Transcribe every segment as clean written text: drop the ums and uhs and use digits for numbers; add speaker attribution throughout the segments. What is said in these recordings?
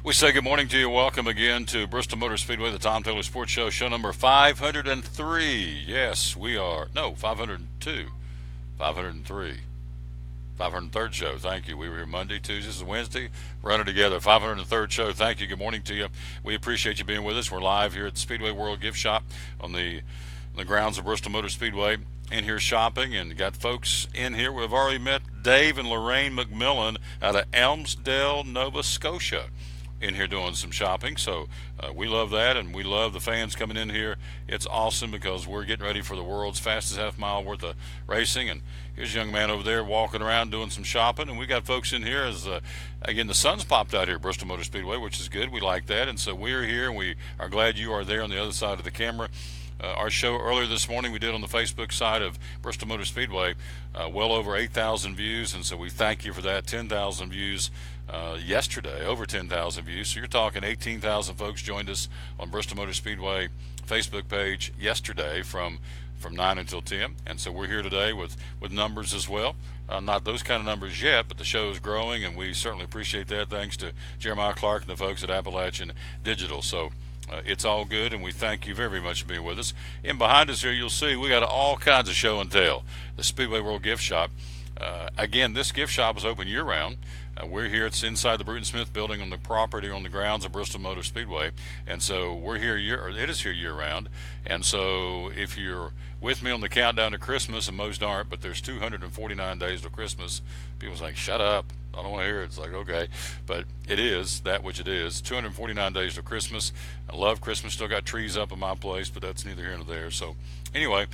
Speaker 1: We say good morning to you. Welcome again to Bristol Motor Speedway, the Tom Taylor Sports Show, show number 503. Yes, we are. No, 502. 503. 503rd show. Thank you. We were here Monday, Tuesdays, and Wednesday. Running together. 503rd show. Thank you. Good morning to you. We appreciate you being with us. We're live here at the Speedway World Gift Shop on the grounds of Bristol Motor Speedway. In here shopping, and got folks in here. We've already met Dave and Lorraine McMillan out of Elmsdale, Nova Scotia, in here doing some shopping. So we love that, and we love the fans coming in here. It's awesome because we're getting ready for the world's fastest half mile worth of racing. And here's a young man over there walking around doing some shopping, and we got folks in here as again, the sun's popped out here at Bristol Motor Speedway, which is good. We like that, and so we're here, and we are glad you are there on the other side of the camera. Our show earlier this morning we did on the Facebook side of Bristol Motor Speedway, well over 8,000 views, and so we thank you for that. 10,000 views yesterday, over 10,000 views. So you're talking 18,000 folks joined us on Bristol Motor Speedway Facebook page yesterday from 9 until 10, and so we're here today with numbers as well. Not those kind of numbers yet, but the show is growing, and we certainly appreciate that. Thanks to Jeremiah Clark and the folks at Appalachian Digital. So it's all good, and we thank you very much for being with us. And behind us here, you'll see we got all kinds of show and tell. The Speedway World Gift Shop. Again, this gift shop is open year-round. We're here. It's inside the Bruton Smith building on the property on the grounds of Bristol Motor Speedway, and so we're here. It is here year-round. And so if you're with me on the countdown to Christmas, and most aren't, but there's 249 days to Christmas. People's like, shut up. I don't want to hear it. It's like, okay. But it is that which it is. 249 days to Christmas. I love Christmas. Still got trees up in my place, but that's neither here nor there. So anyway,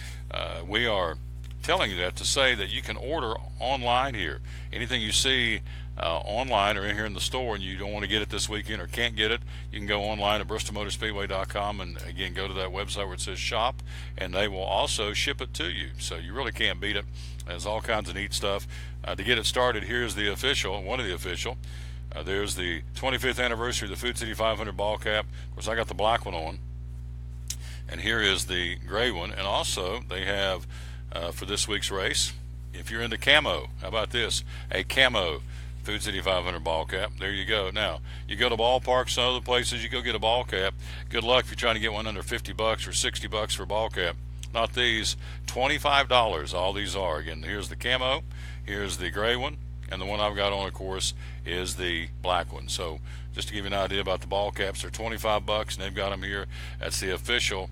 Speaker 1: we are telling you that to say that you can order online here. Anything you see online or in here in the store and you don't want to get it this weekend or can't get it, you can go online at bristolmotorspeedway.com and again go to that website where it says shop, and they will also ship it to you. So you really can't beat it. There's all kinds of neat stuff. To get it started, here's the official, one of the official. There's the 25th anniversary of the Food City 500 ball cap. Of course, I got the black one on. And here is the gray one. And also, they have, for this week's race, if you're into camo, how about this? A camo Food City 500 ball cap. There you go. Now, you go to ballparks and other places, you go get a ball cap. Good luck if you're trying to get one under $50 or $60 for a ball cap. Not these. $25, all these are. Again, here's the camo, here's the gray one, and the one I've got on, of course, is the black one. So just to give you an idea about the ball caps, they're $25, and they've got them here. That's the official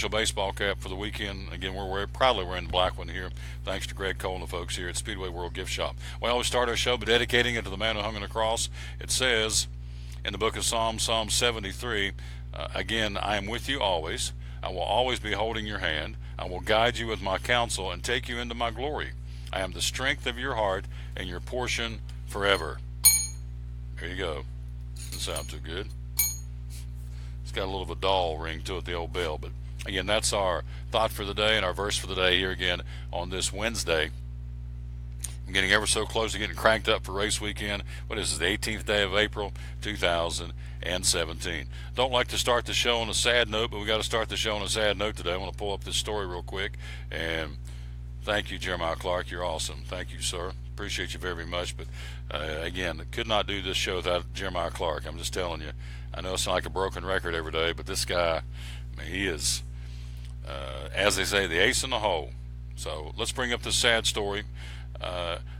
Speaker 1: baseball cap for the weekend. Again, we're proudly wearing the black one here, thanks to Greg Cole and the folks here at Speedway World Gift Shop. We always start our show by dedicating it to the man who hung on the cross. It says in the book of Psalms, Psalm 73, again, I am with you always. I will always be holding your hand. I will guide you with my counsel and take you into my glory. I am the strength of your heart and your portion forever. There you go. Doesn't sound too good. It's got a little of a dull ring to it, the old bell. But again, that's our thought for the day and our verse for the day here again on this Wednesday. I'm getting ever so close to getting cranked up for race weekend. What is it, the 18th day of April, 2017. Don't like to start the show on a sad note, but we got to start the show on a sad note today. I want to pull up this story real quick. And thank you, Jeremiah Clark. You're awesome. Thank you, sir. Appreciate you very much. But again, could not do this show without Jeremiah Clark. I'm just telling you. I know it's not like a broken record every day, but this guy, I mean, he is, as they say, the ace in the hole. So let's bring up this sad story.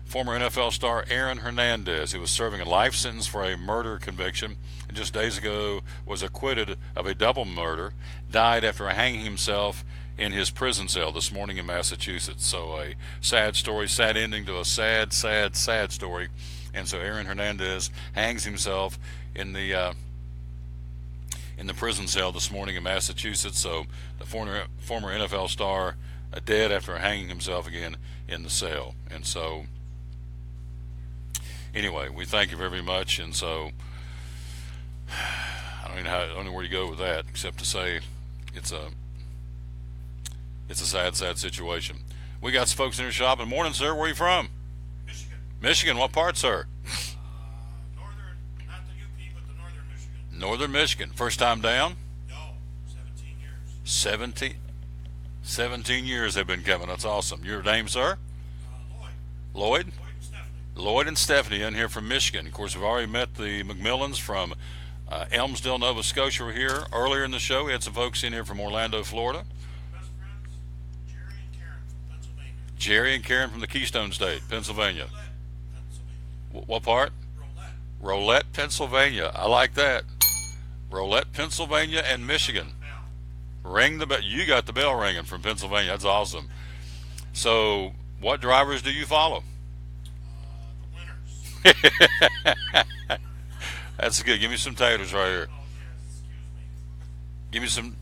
Speaker 1: Former NFL star Aaron Hernandez, who was serving a life sentence for a murder conviction and just days ago was acquitted of a double murder, died after hanging himself in his prison cell this morning in Massachusetts. So a sad story, sad ending to a sad, sad, sad story. And so Aaron Hernandez hangs himself in the prison cell this morning in Massachusetts. So the former NFL star dead after hanging himself again in the cell. And so anyway, we thank you very much. And so I don't know where to go with that except to say it's a sad, sad situation. We got some folks in here shopping. Morning, sir. Where are you from?
Speaker 2: Michigan.
Speaker 1: Michigan. What part, sir?
Speaker 2: Northern, not the UP, but the northern Michigan.
Speaker 1: Northern Michigan. First time down?
Speaker 2: No, 17 years.
Speaker 1: 17 years they've been coming. That's awesome. Your name, sir?
Speaker 2: Lloyd.
Speaker 1: Lloyd?
Speaker 2: Lloyd and Stephanie.
Speaker 1: Lloyd and Stephanie in here from Michigan. Of course, we've already met the McMillans from Elmsdale, Nova Scotia. Were here earlier in the show. We had some folks in here from Orlando, Florida.
Speaker 2: Best friends, Jerry and Karen from Pennsylvania.
Speaker 1: Jerry and Karen from the Keystone State, Pennsylvania.
Speaker 2: Roulette, Pennsylvania.
Speaker 1: What part?
Speaker 2: Roulette.
Speaker 1: Rolette, Pennsylvania. I like that. Rolette, Pennsylvania, and Michigan.
Speaker 2: Bell.
Speaker 1: Ring the bell. You got the bell ringing from Pennsylvania. That's awesome. So, what drivers do you follow?
Speaker 2: The winners.
Speaker 1: That's good. Give me some taters right here.
Speaker 2: Oh, yes, excuse me.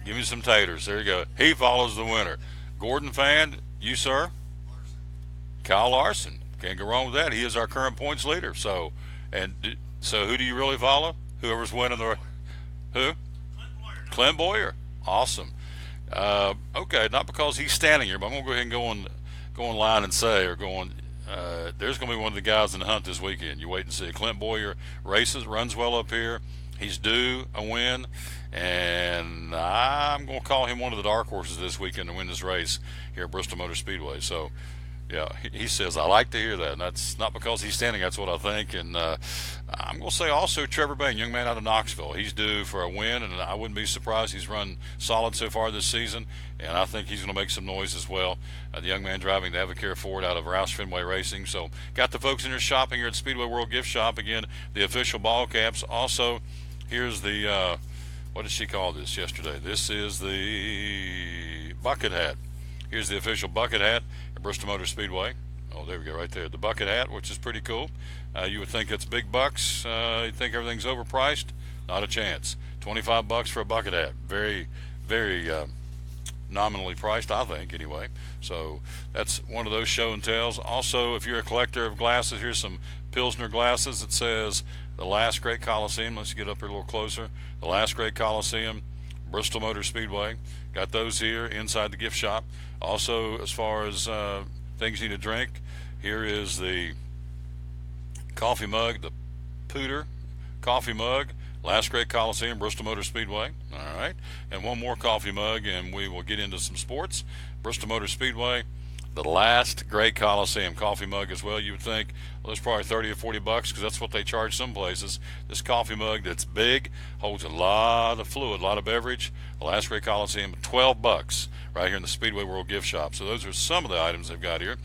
Speaker 1: Give me some taters. There you go. He follows the winner. Gordon fan, you sir?
Speaker 2: Larson.
Speaker 1: Kyle Larson. Can't go wrong with that. He is our current points leader. So who do you really follow? Whoever's winning the who?
Speaker 2: Clint Boyer.
Speaker 1: Clint Boyer. Awesome. Okay, not because he's standing here, but I'm gonna go ahead and go on line and say, or go on. There's gonna be one of the guys in the hunt this weekend. You wait and see. Clint Boyer runs well up here. He's due a win, and I'm gonna call him one of the dark horses this weekend to win this race here at Bristol Motor Speedway. So. Yeah, he says, I like to hear that, and that's not because he's standing, that's what I think. And I'm going to say also Trevor Bain, young man out of Knoxville. He's due for a win, and I wouldn't be surprised. He's run solid so far this season, and I think he's going to make some noise as well. The young man driving the Avocare Ford out of Roush Fenway Racing. So got the folks in here shopping here at Speedway World Gift Shop. Again, the official ball caps. Also, here's the, what did she call this yesterday? This is the bucket hat. Here's the official bucket hat at Bristol Motor Speedway. Oh, there we go, right there. The bucket hat, which is pretty cool. You would think it's big bucks. You'd think everything's overpriced. Not a chance. $25 for a bucket hat. Very, very nominally priced, I think, anyway. So that's one of those show and tells. Also, if you're a collector of glasses, here's some Pilsner glasses. It says the last great Coliseum. Let's get up here a little closer. The last great Coliseum, Bristol Motor Speedway. Got those here inside the gift shop. Also, as far as things you need to drink, here is the coffee mug, the Pooter coffee mug, last great Coliseum, Bristol Motor Speedway. All right, and one more coffee mug, and we will get into some sports. Bristol Motor Speedway, the last great Coliseum coffee mug as well. You would think, well, it's probably 30 or 40 bucks because that's what they charge some places. This coffee mug that's big, holds a lot of fluid, a lot of beverage. The last great Coliseum, 12 bucks right here in the Speedway World Gift Shop. So those are some of the items they've got here.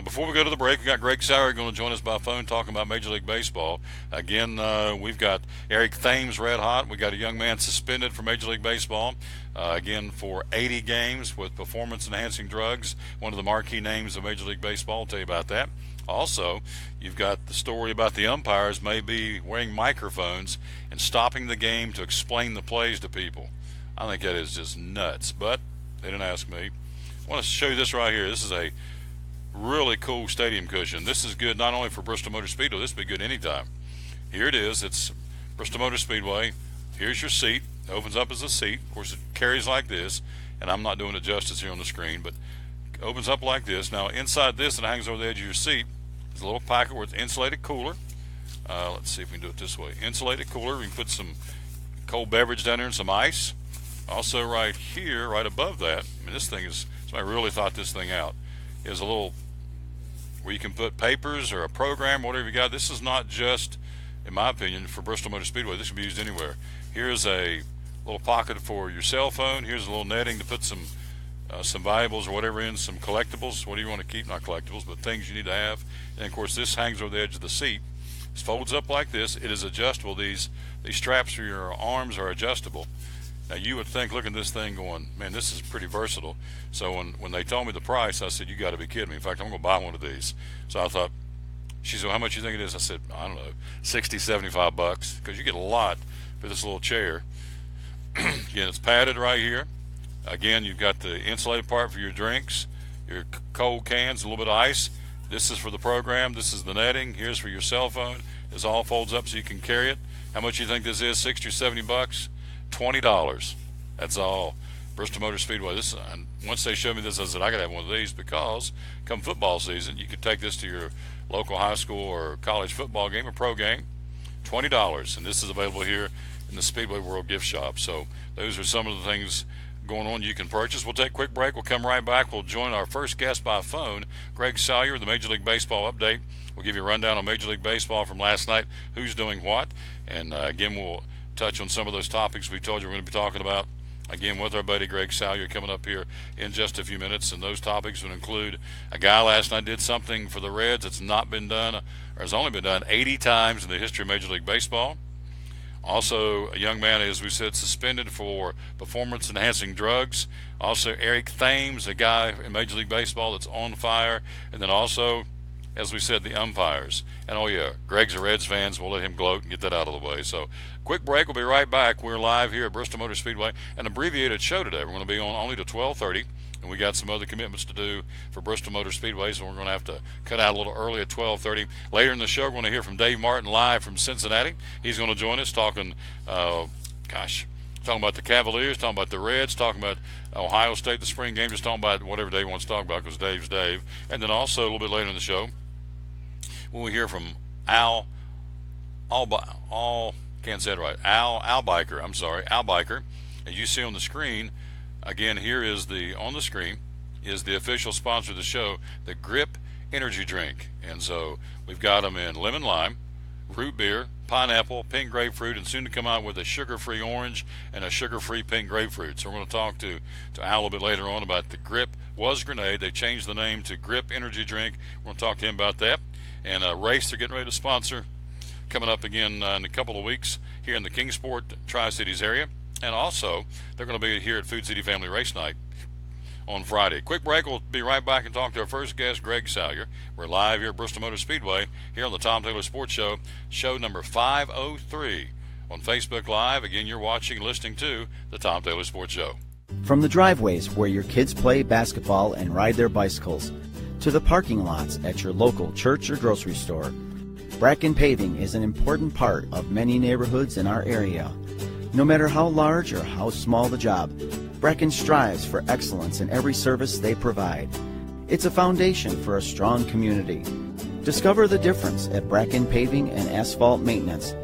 Speaker 1: Before we go to the break, we got Greg Sauer going to join us by phone talking about Major League Baseball. Again, we've got Eric Thames red hot. We got a young man suspended for Major League Baseball, again for 80 games with performance-enhancing drugs. One of the marquee names of Major League Baseball. I'll tell you about that. Also, you've got the story about the umpires may be wearing microphones and stopping the game to explain the plays to people. I think that is just nuts, but they didn't ask me. I want to show you this right here. This is a really cool stadium cushion. This is good not only for Bristol Motor Speedway, this would be good anytime. Here it is. It's Bristol Motor Speedway. Here's your seat. It opens up as a seat. Of course, it carries like this, and I'm not doing it justice here on the screen, but it opens up like this. Now, inside this, and it hangs over the edge of your seat, is a little packet with insulated cooler. Let's see if we can do it this way. Insulated cooler. We can put some cold beverage down there and some ice. Also, right here, right above that, I mean, this thing is, somebody really thought this thing out, is a little where you can put papers or a program, whatever you got. This is not just, in my opinion, for Bristol Motor Speedway. This can be used anywhere. Here's a little pocket for your cell phone. Here's a little netting to put some valuables or whatever in, some collectibles. What do you want to keep? Not collectibles, but things you need to have. And of course, this hangs over the edge of the seat. It folds up like this. It is adjustable. These straps for your arms are adjustable. Now, you would think, looking at this thing going, man, this is pretty versatile. So when they told me the price, I said, you got to be kidding me. In fact, I'm going to buy one of these. So I thought, she said, well, how much you think it is? I said, I don't know, 60, 75 bucks, because you get a lot for this little chair. Again, it's padded right here. Again, you've got the insulated part for your drinks, your cold cans, a little bit of ice. This is for the program. This is the netting. Here's for your cell phone. This all folds up so you can carry it. How much you think this is? 60 or 70 bucks? $20. That's all. Bristol Motor Speedway. This, and once they showed me this, I said I gotta have one of these, because come football season, you could take this to your local high school or college football game or pro game. $20, and this is available here in the Speedway World Gift Shop. So those are some of the things going on you can purchase. We'll take a quick break. We'll come right back. We'll join our first guest by phone, Greg Salyer, the Major League Baseball update We'll give you a rundown on Major League Baseball from last night, who's doing what, and again, we'll touch on some of those topics we told you we're going to be talking about, again, with our buddy Greg Salyer coming up here in just a few minutes. And those topics would include a guy last night did something for the Reds that's not been done, or has only been done 80 times in the history of Major League Baseball. Also, a young man, as we said, suspended for performance-enhancing drugs. Also, Eric Thames, a guy in Major League Baseball that's on fire. And then also, as we said, the umpires. And, oh, yeah, Greg's a Reds fan, so we'll let him gloat and get that out of the way. So, quick break. We'll be right back. We're live here at Bristol Motor Speedway. An abbreviated show today. We're going to be on only to 12:30. And we got some other commitments to do for Bristol Motor Speedway, so we're going to have to cut out a little early at 12:30. Later in the show, we're going to hear from Dave Martin live from Cincinnati. He's going to join us talking about the Cavaliers, talking about the Reds, talking about Ohio State, the spring game, just talking about whatever Dave wants to talk about because Dave's Dave. And then also a little bit later in the show, when we hear from Al Biker. As you see on the screen, again, here is on the screen is the official sponsor of the show, the Grip Energy Drink. And so we've got them in lemon lime, root beer, pineapple, pink grapefruit, and soon to come out with a sugar-free orange and a sugar-free pink grapefruit. So we're going to talk to Al a little bit later on about the Grip was Grenade. They changed the name to Grip Energy Drink. We're going to talk to him about that. And a race they're getting ready to sponsor coming up again in a couple of weeks here in the Kingsport, Tri-Cities area. And also, they're going to be here at Food City Family Race Night on Friday. Quick break. We'll be right back and talk to our first guest, Greg Salyer. We're live here at Bristol Motor Speedway here on the Tom Taylor Sports Show, show number 503 on Facebook Live. Again, you're watching and listening to the Tom Taylor Sports Show.
Speaker 3: From the driveways where your kids play basketball and ride their bicycles, to the parking lots at your local church or grocery store, Bracken Paving is an important part of many neighborhoods in our area. No matter how large or how small the job, Bracken strives for excellence in every service they provide. It's a foundation for a strong community. Discover the difference at Bracken Paving and Asphalt Maintenance.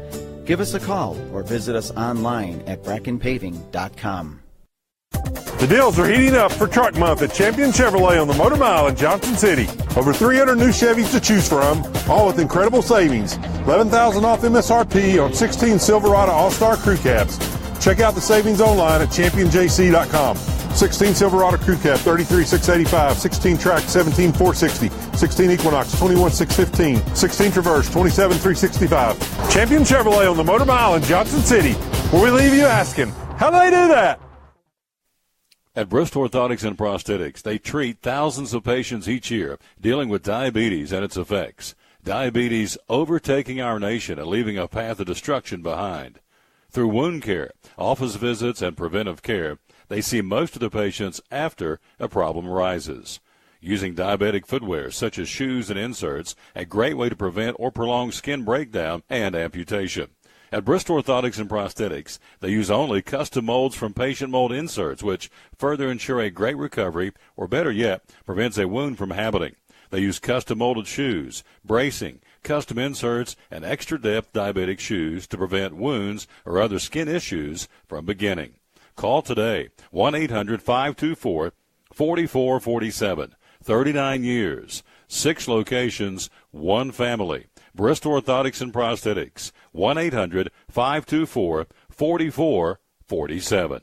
Speaker 3: Give us a call or visit us online at brackenpaving.com.
Speaker 4: The deals are heating up for Truck Month at Champion Chevrolet on the Motor Mile in Johnson City. Over 300 new Chevys to choose from, all with incredible savings. $11,000 off MSRP on 16 Silverado All-Star Crew Cabs. Check out the savings online at championjc.com. 16 Silverado Crew Cab, $33,685. 16 Track, $17,460. 16 Equinox, $21,615. 16 Traverse, $27,365. Champion Chevrolet on the Motor Mile in Johnson City, where we leave you asking, how do they do that?
Speaker 1: At Bristol Orthotics and Prosthetics, they treat thousands of patients each year dealing with diabetes and its effects. Diabetes overtaking our nation and leaving a path of destruction behind. Through wound care, office visits, and preventive care, they see most of the patients after a problem arises. Using diabetic footwear such as shoes and inserts, a great way to prevent or prolong skin breakdown and amputation. At Bristol Orthotics and Prosthetics, they use only custom molds from patient mold inserts, which further ensure a great recovery, or better yet, prevents a wound from happening. They use custom molded shoes, bracing, custom inserts, and extra depth diabetic shoes to prevent wounds or other skin issues from beginning. Call today, 1-800-524-4447. 39 years, 6 locations, 1 family. Bristol Orthotics and Prosthetics, 1-800-524-4447.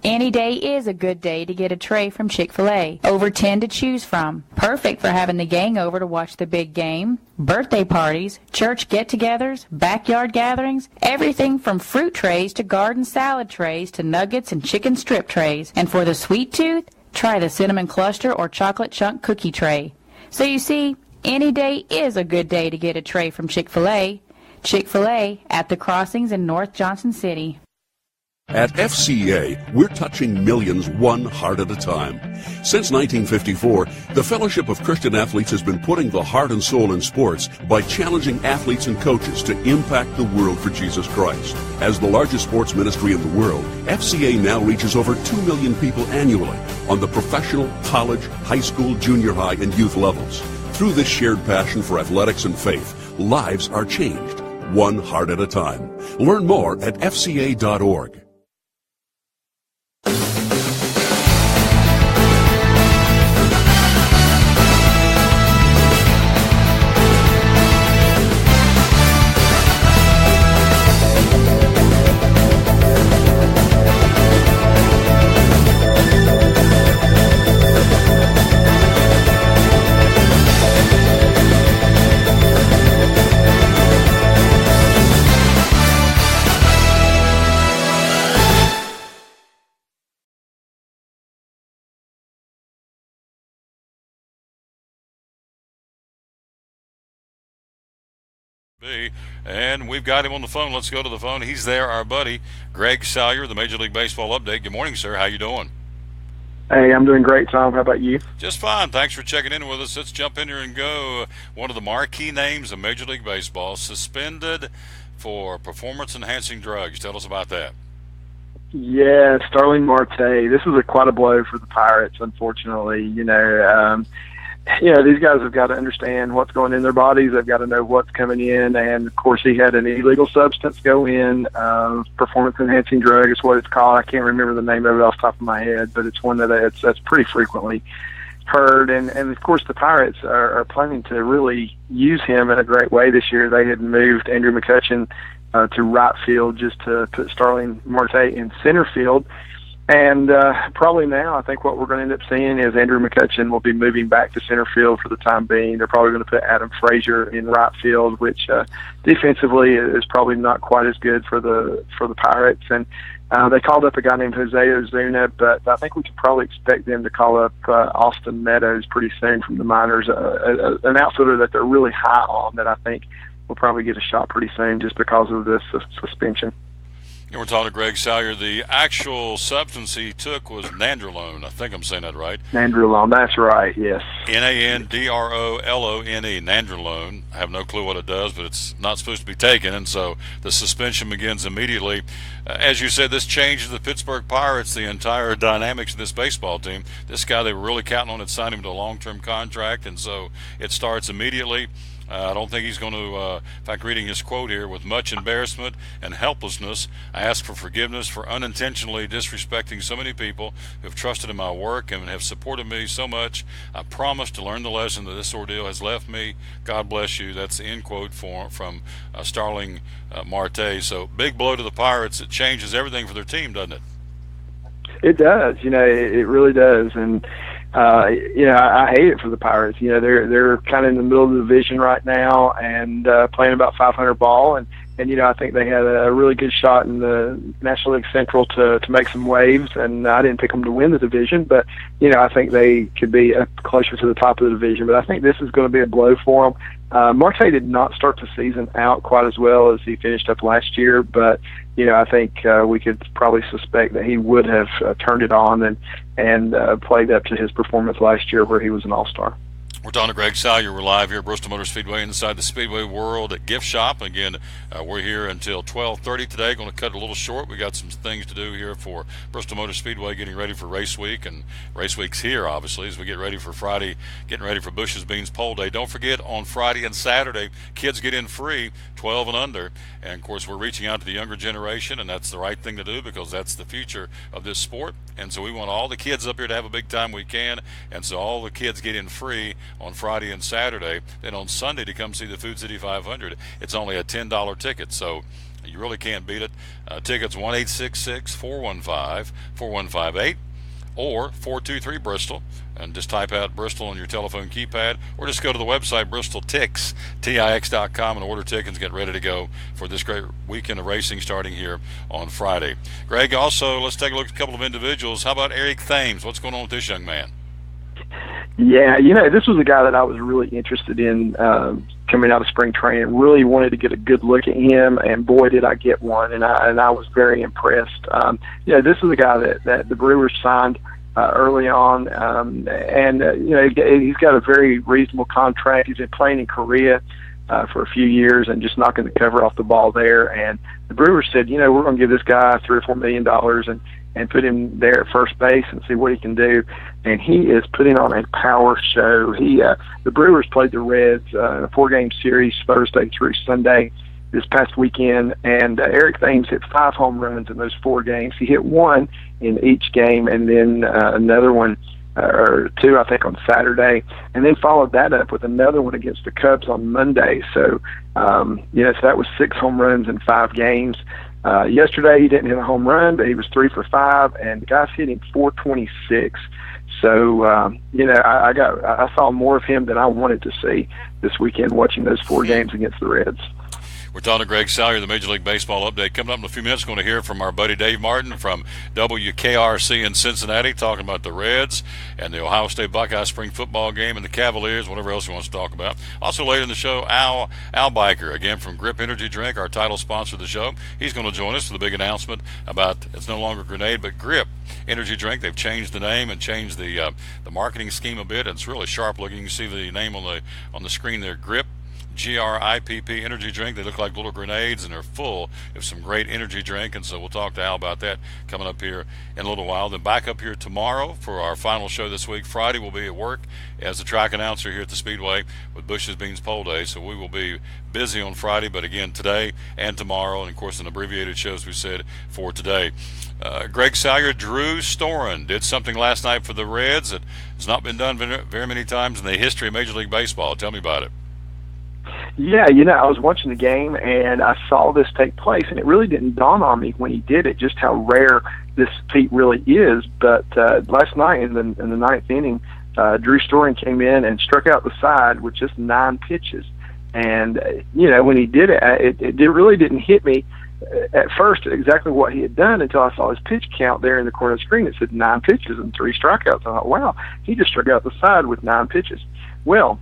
Speaker 5: Any day is a good day to get a tray from Chick-fil-A. Over 10 to choose from. Perfect for having the gang over to watch the big game, birthday parties, church get-togethers, backyard gatherings, everything from fruit trays to garden salad trays to nuggets and chicken strip trays. And for the sweet tooth, try the cinnamon cluster or chocolate chunk cookie tray. So you see, any day is a good day to get a tray from Chick-fil-A. Chick-fil-A at the crossings in North Johnson City.
Speaker 6: At FCA, we're touching millions one heart at a time. Since 1954, the Fellowship of Christian Athletes has been putting the heart and soul in sports by challenging athletes and coaches to impact the world for Jesus Christ. As the largest sports ministry in the world, FCA now reaches over 2 million people annually on the professional, college, high school, junior high, and youth levels. Through this shared passion for athletics and faith, lives are changed, one heart at a time. Learn more at fca.org.
Speaker 1: be. And we've got him on the phone. Let's go to the phone. He's there, our buddy, Greg Salyer, the Major League Baseball update. Good morning, sir. How you doing?
Speaker 7: Hey, I'm doing great, Tom. How about you?
Speaker 1: Just fine. Thanks for checking in with us. Let's jump in here and go. One of the marquee names of Major League Baseball suspended for performance-enhancing drugs. Tell us about that.
Speaker 7: Yeah, Starling Marte. This is quite a blow for the Pirates, unfortunately. These guys have got to understand what's going in their bodies. They've got to know what's coming in. And, of course, he had an illegal substance go in. Performance-enhancing drug is what it's called. I can't remember the name of it off the top of my head, but it's one that's pretty frequently heard. And of course, the Pirates are planning to really use him in a great way this year. They had moved Andrew McCutchen to right field just to put Starling Marte in center field. And probably now I think what we're going to end up seeing is Andrew McCutchen will be moving back to center field for the time being. They're probably going to put Adam Frazier in right field, which defensively is probably not quite as good for the Pirates. And they called up a guy named Jose Ozuna, but I think we could probably expect them to call up Austin Meadows pretty soon from the minors, an outfielder that they're really high on that I think will probably get a shot pretty soon just because of this suspension.
Speaker 1: And we're talking to Greg Salyer. The actual substance he took was nandrolone. I think I'm saying that right.
Speaker 7: Nandrolone, that's right, yes.
Speaker 1: Nandrolone, nandrolone. I have no clue what it does, but it's not supposed to be taken, and so the suspension begins immediately. As you said, this changes the Pittsburgh Pirates, the entire dynamics of this baseball team. This guy they were really counting on had signed him to a long-term contract, and so it starts immediately. I don't think he's going to, in fact, reading his quote here, with much embarrassment and helplessness, I ask for forgiveness for unintentionally disrespecting so many people who have trusted in my work and have supported me so much. I promise to learn the lesson that this ordeal has left me. God bless you. That's the end quote from Starling Marte. So big blow to the Pirates. It changes everything for their team, doesn't it?
Speaker 7: It does. It really does. And I hate it for the Pirates. They're kind of in the middle of the division right now and playing about 500 ball. And I think they had a really good shot in the National League Central to make some waves. And I didn't pick them to win the division, but, I think they could be closer to the top of the division. But I think this is going to be a blow for them. Marte did not start the season out quite as well as he finished up last year, but I think we could probably suspect that he would have turned it on and played up to his performance last year where he was an all-star.
Speaker 1: We're talking to Greg Salyer. We're live here at Bristol Motor Speedway inside the Speedway World Gift Shop. Again, we're here until 12:30 today. Going to cut it a little short. We got some things to do here for Bristol Motor Speedway, getting ready for race week, and race week's here, obviously, as we get ready for Friday, getting ready for Bush's Beans Pole Day. Don't forget, on Friday and Saturday, kids get in free, 12 and under. And, of course, we're reaching out to the younger generation, and that's the right thing to do because that's the future of this sport. And so we want all the kids up here to have a big time we can, and so all the kids get in free on Friday and Saturday. Then on Sunday to come see the Food City 500, it's only a $10 ticket, so you really can't beat it. Tickets 1-866-415-4158 or 423-BRISTOL, and just type out Bristol on your telephone keypad, or just go to the website BristolTix.com and order tickets and get ready to go for this great weekend of racing starting here on Friday. Greg, also, let's take a look at a couple of individuals. How about Eric Thames? What's going on with this young man?
Speaker 7: Yeah, this was a guy that I was really interested in coming out of spring training. Really wanted to get a good look at him, and boy, did I get one, and I was very impressed. This is a guy that the Brewers signed early on, and he's got a very reasonable contract. He's been playing in Korea for a few years and just knocking the cover off the ball there. And the Brewers said, we're going to give this guy $3 or $4 million and put him there at first base and see what he can do. And he is putting on a power show. The Brewers played the Reds in a 4-game series Thursday through Sunday this past weekend, and Eric Thames hit 5 home runs in those 4 games. He hit 1 in each game, and then another one or 2, I think, on Saturday, and then followed that up with another one against the Cubs on Monday. So, so that was 6 home runs in 5 games. Yesterday he didn't hit a home run, but he was 3 for 5, and the guy's hitting .426. So, I saw more of him than I wanted to see this weekend watching those 4 games against the Reds.
Speaker 1: We're talking to Greg Salyer, the Major League Baseball update. Coming up in a few minutes, we're going to hear from our buddy Dave Martin from WKRC in Cincinnati, talking about the Reds and the Ohio State Buckeye spring football game and the Cavaliers, whatever else he wants to talk about. Also later in the show, Al Biker, again from Grip Energy Drink, our title sponsor of the show. He's going to join us for the big announcement about it's no longer Grenade, but Grip Energy Drink. They've changed the name and changed the marketing scheme a bit. It's really sharp looking. You can see the name on the screen there, Grip. GRIPP energy drink. They look like little grenades, and they're full of some great energy drink, and so we'll talk to Al about that coming up here in a little while. Then back up here tomorrow for our final show this week. Friday we'll be at work as the track announcer here at the Speedway with Bush's Beans Pole Day, so we will be busy on Friday, but again today and tomorrow, and of course an abbreviated show, as we said, for today. Greg Salyer, Drew Storen did something last night for the Reds that has not been done very many times in the history of Major League Baseball. Tell me about it.
Speaker 7: Yeah, I was watching the game and I saw this take place, and it really didn't dawn on me when he did it just how rare this feat really is. But last night in the ninth inning, Drew Storen came in and struck out the side with just 9 pitches. And when he did it, it really didn't hit me at first exactly what he had done until I saw his pitch count there in the corner of the screen. It said 9 pitches and 3 strikeouts. I thought, wow, he just struck out the side with 9 pitches. Well,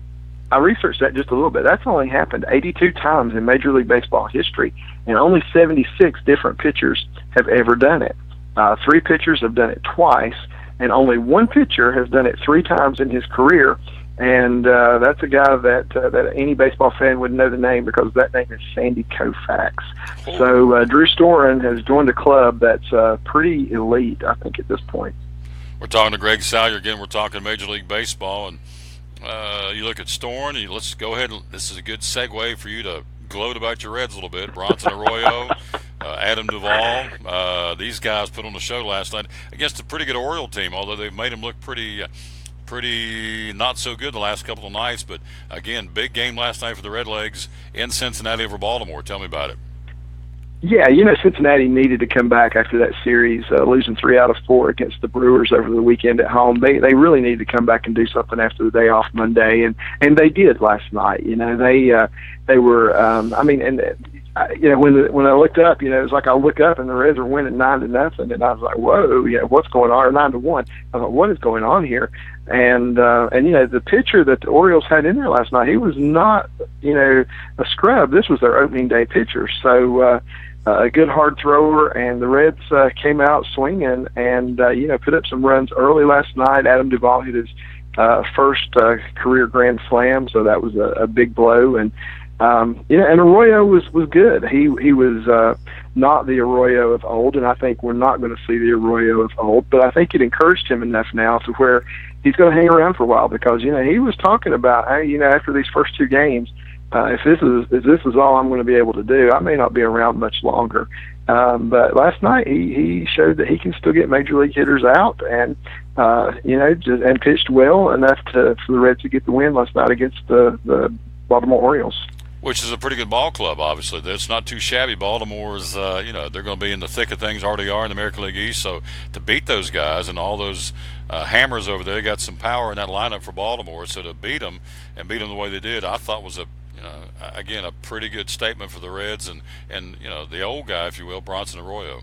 Speaker 7: I researched that just a little bit. That's only happened 82 times in Major League Baseball history, and only 76 different pitchers have ever done it. 3 pitchers have done it twice, and only 1 pitcher has done it 3 times in his career, and that's a guy that any baseball fan would know the name, because that name is Sandy Koufax. So Drew Storen has joined a club that's pretty elite, I think, at this point.
Speaker 1: We're talking to Greg Salyer again. We're talking Major League Baseball, and you look at Storen. Let's go ahead. This is a good segue for you to gloat about your Reds a little bit. Bronson Arroyo, Adam Duvall. These guys put on the show last night against a pretty good Oriole team, although they've made them look pretty not so good the last couple of nights. But again, big game last night for the Redlegs in Cincinnati over Baltimore. Tell me about it.
Speaker 7: Yeah, Cincinnati needed to come back after that series, losing 3 out of 4 against the Brewers over the weekend at home. They really needed to come back and do something after the day off Monday, and they did last night. They were. When I looked up, it was like I look up and the Reds were winning 9-0, and I was like, whoa, what's going on? Or 9-1. I thought, what is going on here? And the pitcher that the Orioles had in there last night, he was not, a scrub. This was their opening day pitcher. So, a good hard thrower, and the Reds came out swinging and, put up some runs early last night. Adam Duvall hit his first career grand slam, so that was a big blow. And Arroyo was good. He was not the Arroyo of old, and I think we're not going to see the Arroyo of old, but I think it encouraged him enough now to where he's going to hang around for a while, because, he was talking about, after these first 2 games, if this is all I'm going to be able to do, I may not be around much longer. But last night he showed that he can still get major league hitters out, and and pitched well enough for the Reds to get the win last night against the Baltimore Orioles.
Speaker 1: Which is a pretty good ball club, obviously. It's not too shabby. Baltimore's, they're going to be in the thick of things, already are in the American League East. So to beat those guys and all those hammers over there, they got some power in that lineup for Baltimore. So to beat them and beat them the way they did, I thought was a pretty good statement for the Reds and the old guy, if you will, Bronson Arroyo.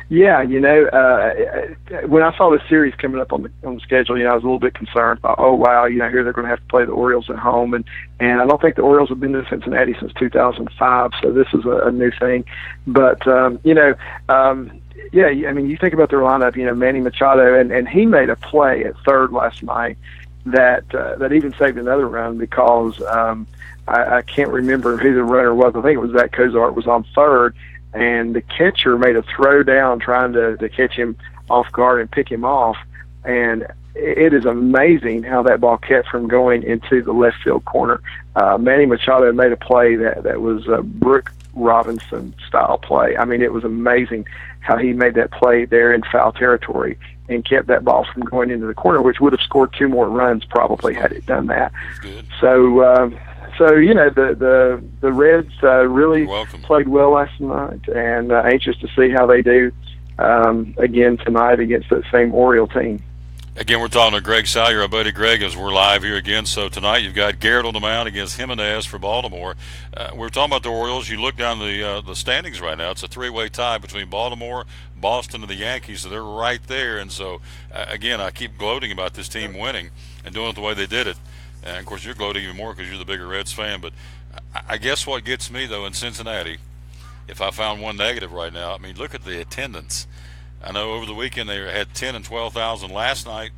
Speaker 7: Yeah, when I saw the series coming up on the schedule, I was a little bit concerned. Thought, oh wow, here they're going to have to play the Orioles at home, and I don't think the Orioles have been to Cincinnati since 2005, so this is a new thing. But you think about their lineup. Manny Machado, and he made a play at third last night that even saved another run, because I can't remember who the runner was. I think it was Zach Cozart was on third, and the catcher made a throw down trying to catch him off guard and pick him off. And it is amazing how that ball kept from going into the left field corner. Manny Machado made a play that was a Brooke Robinson style play. I mean, it was amazing how he made that play there in foul territory and kept that ball from going into the corner, which would have scored 2 more runs probably had it done that. So the Reds really played well last night, and anxious to see how they do again tonight against that same Oriole team.
Speaker 1: Again, we're talking to Greg Salyer, our buddy Greg, as we're live here again. So tonight you've got Garrett on the mound against Jimenez for Baltimore. We're talking about the Orioles. You look down the standings right now. It's a three-way tie between Baltimore, Boston, and the Yankees. So they're right there. And so, again, I keep gloating about this team winning and doing it the way they did it. And, of course, you're gloating even more because you're the bigger Reds fan. But I guess what gets me, though, in Cincinnati, if I found one negative right now, I mean, look at the attendance. I know over the weekend they had 10 and 12,000. Last night,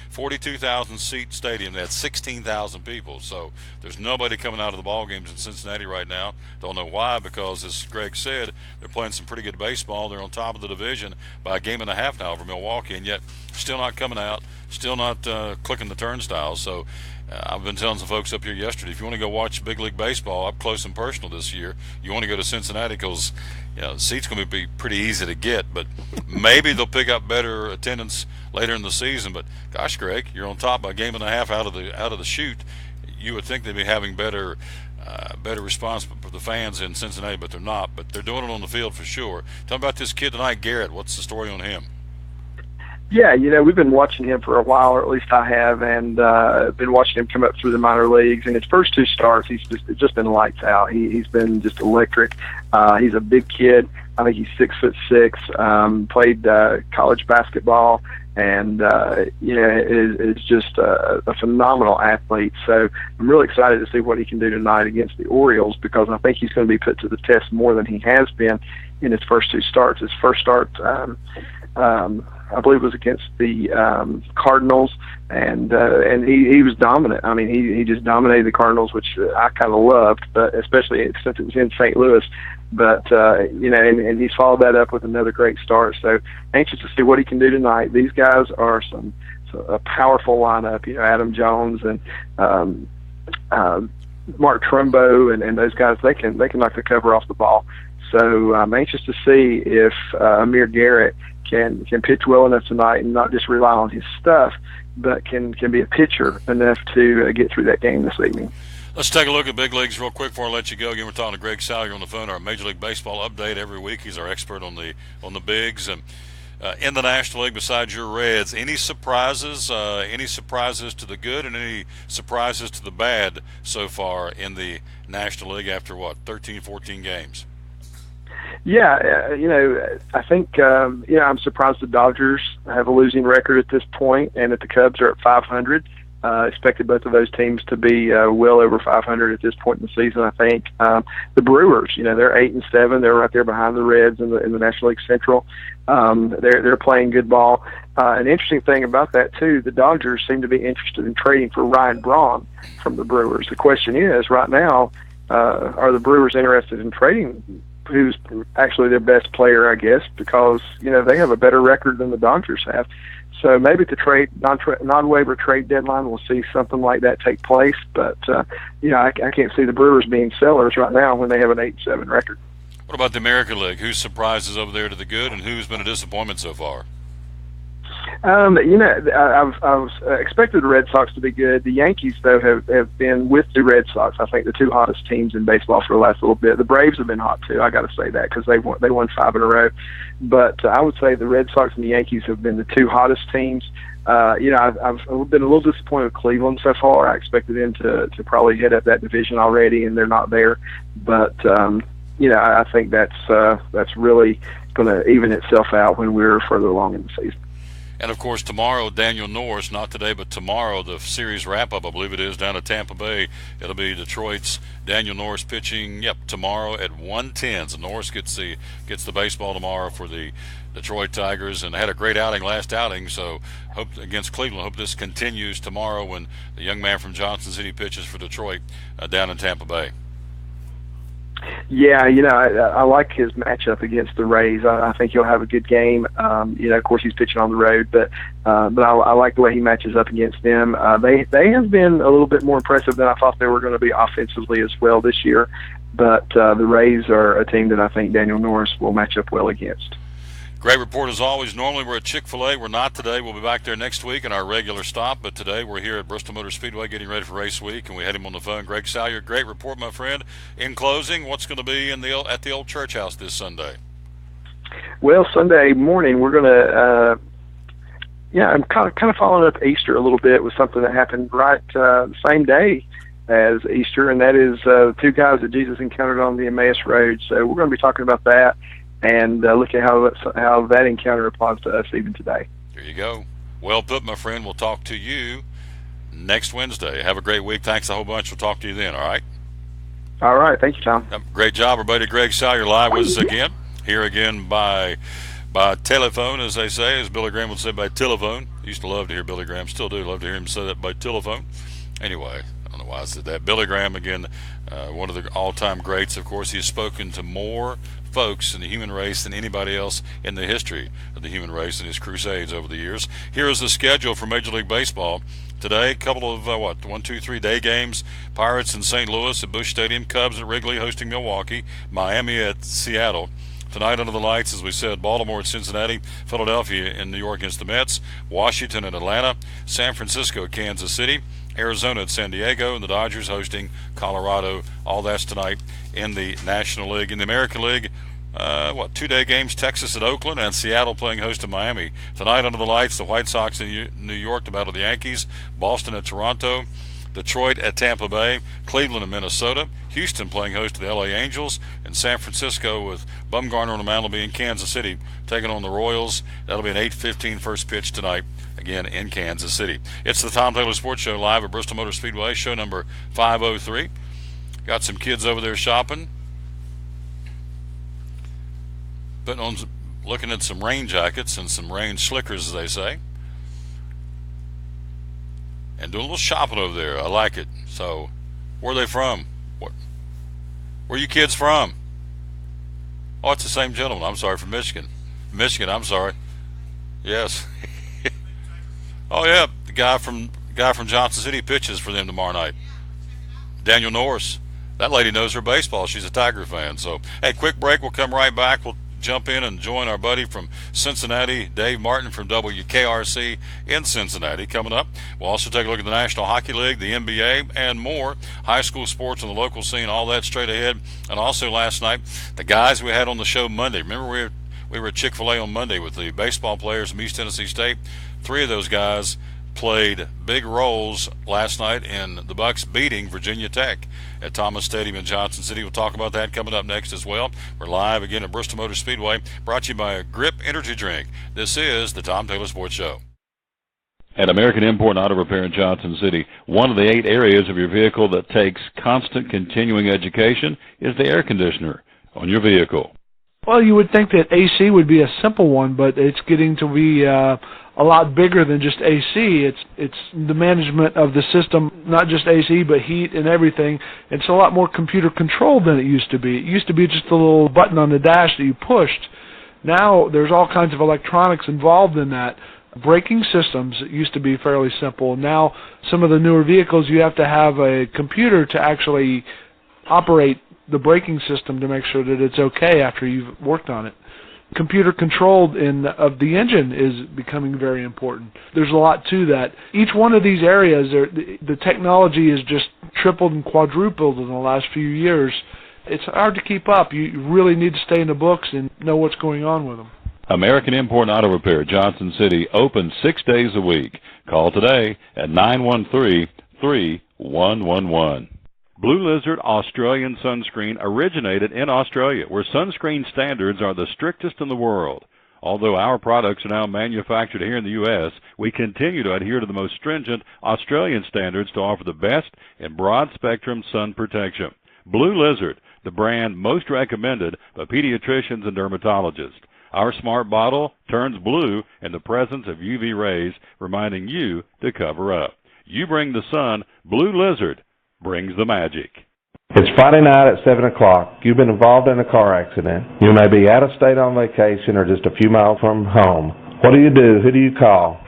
Speaker 1: 42,000 seat stadium. They had 16,000 people. So there's nobody coming out of the ball games in Cincinnati right now. Don't know why, because as Greg said, they're playing some pretty good baseball. They're on top of the division by a game and a half now over Milwaukee, and yet still not coming out, still not clicking the turnstiles. So I've been telling some folks up here yesterday, if you want to go watch big league baseball up close and personal this year, you want to go to Cincinnati because the seats going to be pretty easy to get. But maybe they'll pick up better attendance later in the season. But gosh, Greg, you're on top by a game and a half out of the chute. You would think they'd be having better response for the fans in Cincinnati, but they're not. But they're doing it on the field for sure. Tell me about this kid tonight, Garrett. What's the story on him?
Speaker 7: Yeah, we've been watching him for a while, or at least I have, and been watching him come up through the minor leagues. And his first two starts, he's just been lights out. He's been just electric. He's a big kid. I think he's 6'6". Played college basketball, and is just a phenomenal athlete. So I'm really excited to see what he can do tonight against the Orioles, because I think he's going to be put to the test more than he has been in his first two starts. His first start, I believe, was against the Cardinals, and he was dominant. I mean, he just dominated the Cardinals, which I kind of loved, but especially since it was in St. Louis. But and he's followed that up with another great start. So anxious to see what he can do tonight. These guys are a powerful lineup. Adam Jones and Mark Trumbo and those guys. They can knock the cover off the ball. So I'm anxious to see if Amir Garrett can pitch well enough tonight and not just rely on his stuff, but can be a pitcher enough to get through that game this evening.
Speaker 1: Let's take a look at big leagues real quick before I let you go. Again, we're talking to Greg Salyer on the phone, our Major League Baseball update every week. He's our expert on the bigs. And in the National League, besides your Reds, any surprises? Any surprises to the good and any surprises to the bad so far in the National League after 13, 14 games?
Speaker 7: Yeah, I think I'm surprised the Dodgers have a losing record at this point, and that the Cubs are at 500. Expected both of those teams to be well over 500 at this point in the season. I think the Brewers, they're 8-7. They're right there behind the Reds in the National League Central. They're playing good ball. An interesting thing about that too, the Dodgers seem to be interested in trading for Ryan Braun from the Brewers. The question is, right now, are the Brewers interested in trading who's actually their best player, I guess, because they have a better record than the Dodgers have. So maybe at the non-waiver trade deadline, we'll see something like that take place. But I can't see the Brewers being sellers right now when they have an 8-7 record.
Speaker 1: What about the American League? Whose surprises over there to the good, and who's been a disappointment so far? I've expected the Red Sox to be good. The Yankees, though, have been with the Red Sox, I think, the two hottest teams in baseball for the last little bit. The Braves have been hot, too. I got to say that because they won 5 in a row. But I would say the Red Sox and the Yankees have been the two hottest teams. I've been a little disappointed with Cleveland so far. I expected them to probably hit up that division already, and they're not there. But, I think that's really going to even itself out when we're further along in the season. And, of course, tomorrow, Daniel Norris, not today, but tomorrow, the series wrap-up, I believe it is, down at Tampa Bay. It'll be Detroit's Daniel Norris pitching, tomorrow at 1:10. So Norris gets the baseball tomorrow for the Detroit Tigers, and had a great last outing, so hope against Cleveland. Hope this continues tomorrow when the young man from Johnson City pitches for Detroit down in Tampa Bay.
Speaker 7: Yeah, I like his matchup against the Rays. I think he'll have a good game. Of course, he's pitching on the road, but I like the way he matches up against them. They have been a little bit more impressive than I thought they were going to be offensively as well this year. But the Rays are a team that I think Daniel Norris will match up well against.
Speaker 1: Great report as always. Normally we're at Chick-fil-A. We're not today. We'll be back there next week in our regular stop. But today we're here at Bristol Motor Speedway getting ready for race week, and we had him on the phone. Greg Salyer, great report, my friend. In closing, what's going to be at the old church house this Sunday?
Speaker 7: Well, Sunday morning we're going to Yeah, I'm kind of following up Easter a little bit with something that happened right the same day as Easter, and that is two guys that Jesus encountered on the Emmaus Road. So we're going to be talking about that and look at how that encounter applies to us even today.
Speaker 1: There you go. Well put, my friend. We'll talk to you next Wednesday. Have a great week. Thanks a whole bunch. We'll talk to you then, all right?
Speaker 7: All right. Thank you, Tom.
Speaker 1: Great job, everybody. Greg Salyer live with us again. Here again by telephone, as they say, as Billy Graham would say, by telephone. Used to love to hear Billy Graham. Still do love to hear him say that, by telephone. Anyway, I don't know why I said that. Billy Graham, again, one of the all-time greats. Of course, he has spoken to more folks in the human race than anybody else in the history of the human race and his crusades over the years. Here is the schedule for Major League Baseball. Today, a couple of, 1, 2, 3 day games. Pirates in St. Louis at Busch Stadium. Cubs at Wrigley hosting Milwaukee. Miami at Seattle. Tonight under the lights, as we said, Baltimore at Cincinnati. Philadelphia in New York against the Mets. Washington at Atlanta. San Francisco at Kansas City. Arizona at San Diego. And the Dodgers hosting Colorado. All that's tonight in the National League. In the American League, 2 day games, Texas at Oakland and Seattle playing host to Miami. Tonight under the lights, the White Sox in New York to battle the Yankees, Boston at Toronto, Detroit at Tampa Bay, Cleveland and Minnesota, Houston playing host to the LA Angels, and San Francisco with Bumgarner on the mound will be in Kansas City taking on the Royals. That'll be an 8:15 first pitch tonight, again in Kansas City. It's the Tom Taylor Sports Show live at Bristol Motor Speedway, show number 503. Got some kids over there shopping, looking at some rain jackets and some rain slickers, as they say, and doing a little shopping over there. I like it. So, where are they from? Where are you kids from? Oh, it's the same gentleman. I'm sorry, from Michigan. Michigan, I'm sorry. Yes. Oh yeah, the guy from Johnson City pitches for them tomorrow night. Daniel Norris. That lady knows her baseball. She's a Tiger fan. So, hey, quick break. We'll come right back. We'll jump in and join our buddy from Cincinnati, Dave Martin from WKRC in Cincinnati coming up. We'll also take a look at the National Hockey League, the NBA, and more. High school sports on the local scene, all that straight ahead. And also last night, the guys we had on the show Monday. Remember we were at Chick-fil-A on Monday with the baseball players from East Tennessee State. 3 of those guys played big roles last night in the Bucks beating Virginia Tech at Thomas Stadium in Johnson City. We'll talk about that coming up next as well. We're live again at Bristol Motor Speedway, brought to you by a Grip Energy Drink. This is the Tom Taylor Sports Show. At American Import and Auto Repair in Johnson City, one of the 8 areas of your vehicle that takes constant continuing education is the air conditioner on your vehicle.
Speaker 8: Well, you would think that AC would be a simple one, but it's getting to be a lot bigger than just AC. It's the management of the system, not just AC, but heat and everything. It's a lot more computer controlled than it used to be. It used to be just a little button on the dash that you pushed. Now there's all kinds of electronics involved in that. Braking systems used to be fairly simple. Now some of the newer vehicles, you have to have a computer to actually operate the braking system to make sure that it's okay after you've worked on it. Computer controlled of the engine is becoming very important. There's a lot to that. Each one of these areas, the technology has just tripled and quadrupled in the last few years. It's hard to keep up. You really need to stay in the books and know what's going on with them.
Speaker 1: American Import and Auto Repair, Johnson City, open 6 days a week. Call today at 913-3111. Blue Lizard Australian Sunscreen originated in Australia, where sunscreen standards are the strictest in the world. Although our products are now manufactured here in the U.S., we continue to adhere to the most stringent Australian standards to offer the best in broad-spectrum sun protection. Blue Lizard, the brand most recommended by pediatricians and dermatologists. Our smart bottle turns blue in the presence of UV rays, reminding you to cover up. You bring the sun, Blue Lizard brings the magic.
Speaker 9: It's Friday night at 7 o'clock. You've been involved in a car accident. You may be out of state on vacation or just a few miles from home. What do? Who do you call?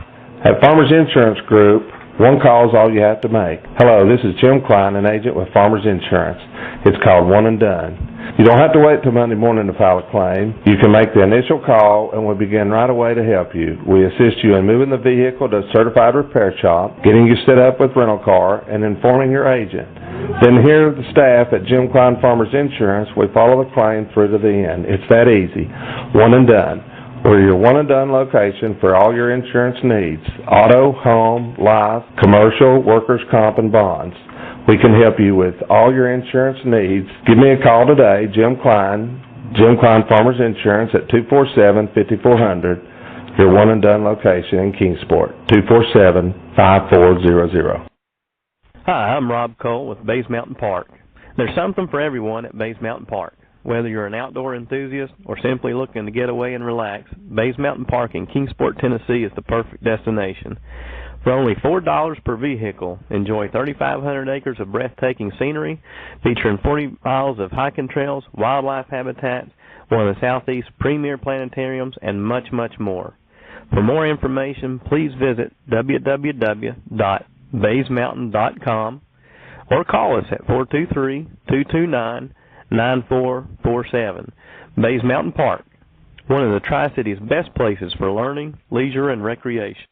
Speaker 9: At Farmers Insurance Group, one call is all you have to make. Hello, this is Jim Klein, an agent with Farmers Insurance. It's called One and Done. You don't have to wait till Monday morning to file a claim. You can make the initial call and we'll begin right away to help you. We assist you in moving the vehicle to a certified repair shop, getting you set up with rental car, and informing your agent. Then here are the staff at Jim Klein Farmers Insurance. We follow the claim through to the end. It's that easy. One and done. We're your one-and-done location for all your insurance needs. Auto, home, life, commercial, workers' comp, and bonds. We can help you with all your insurance needs. Give me a call today, Jim Klein Farmers Insurance at 247-5400, your one-and-done location in Kingsport, 247-5400.
Speaker 10: Hi, I'm Rob Cole with Bays Mountain Park. There's something for everyone at Bays Mountain Park. Whether you're an outdoor enthusiast or simply looking to get away and relax, Bays Mountain Park in Kingsport, Tennessee is the perfect destination. For only $4 per vehicle, enjoy 3,500 acres of breathtaking scenery, featuring 40 miles of hiking trails, wildlife habitats, one of the Southeast's premier planetariums, and much, much more. For more information, please visit www.baysmountain.com or call us at 423-229-9447. Bays Mountain Park, one of the Tri-City's best places for learning, leisure, and recreation.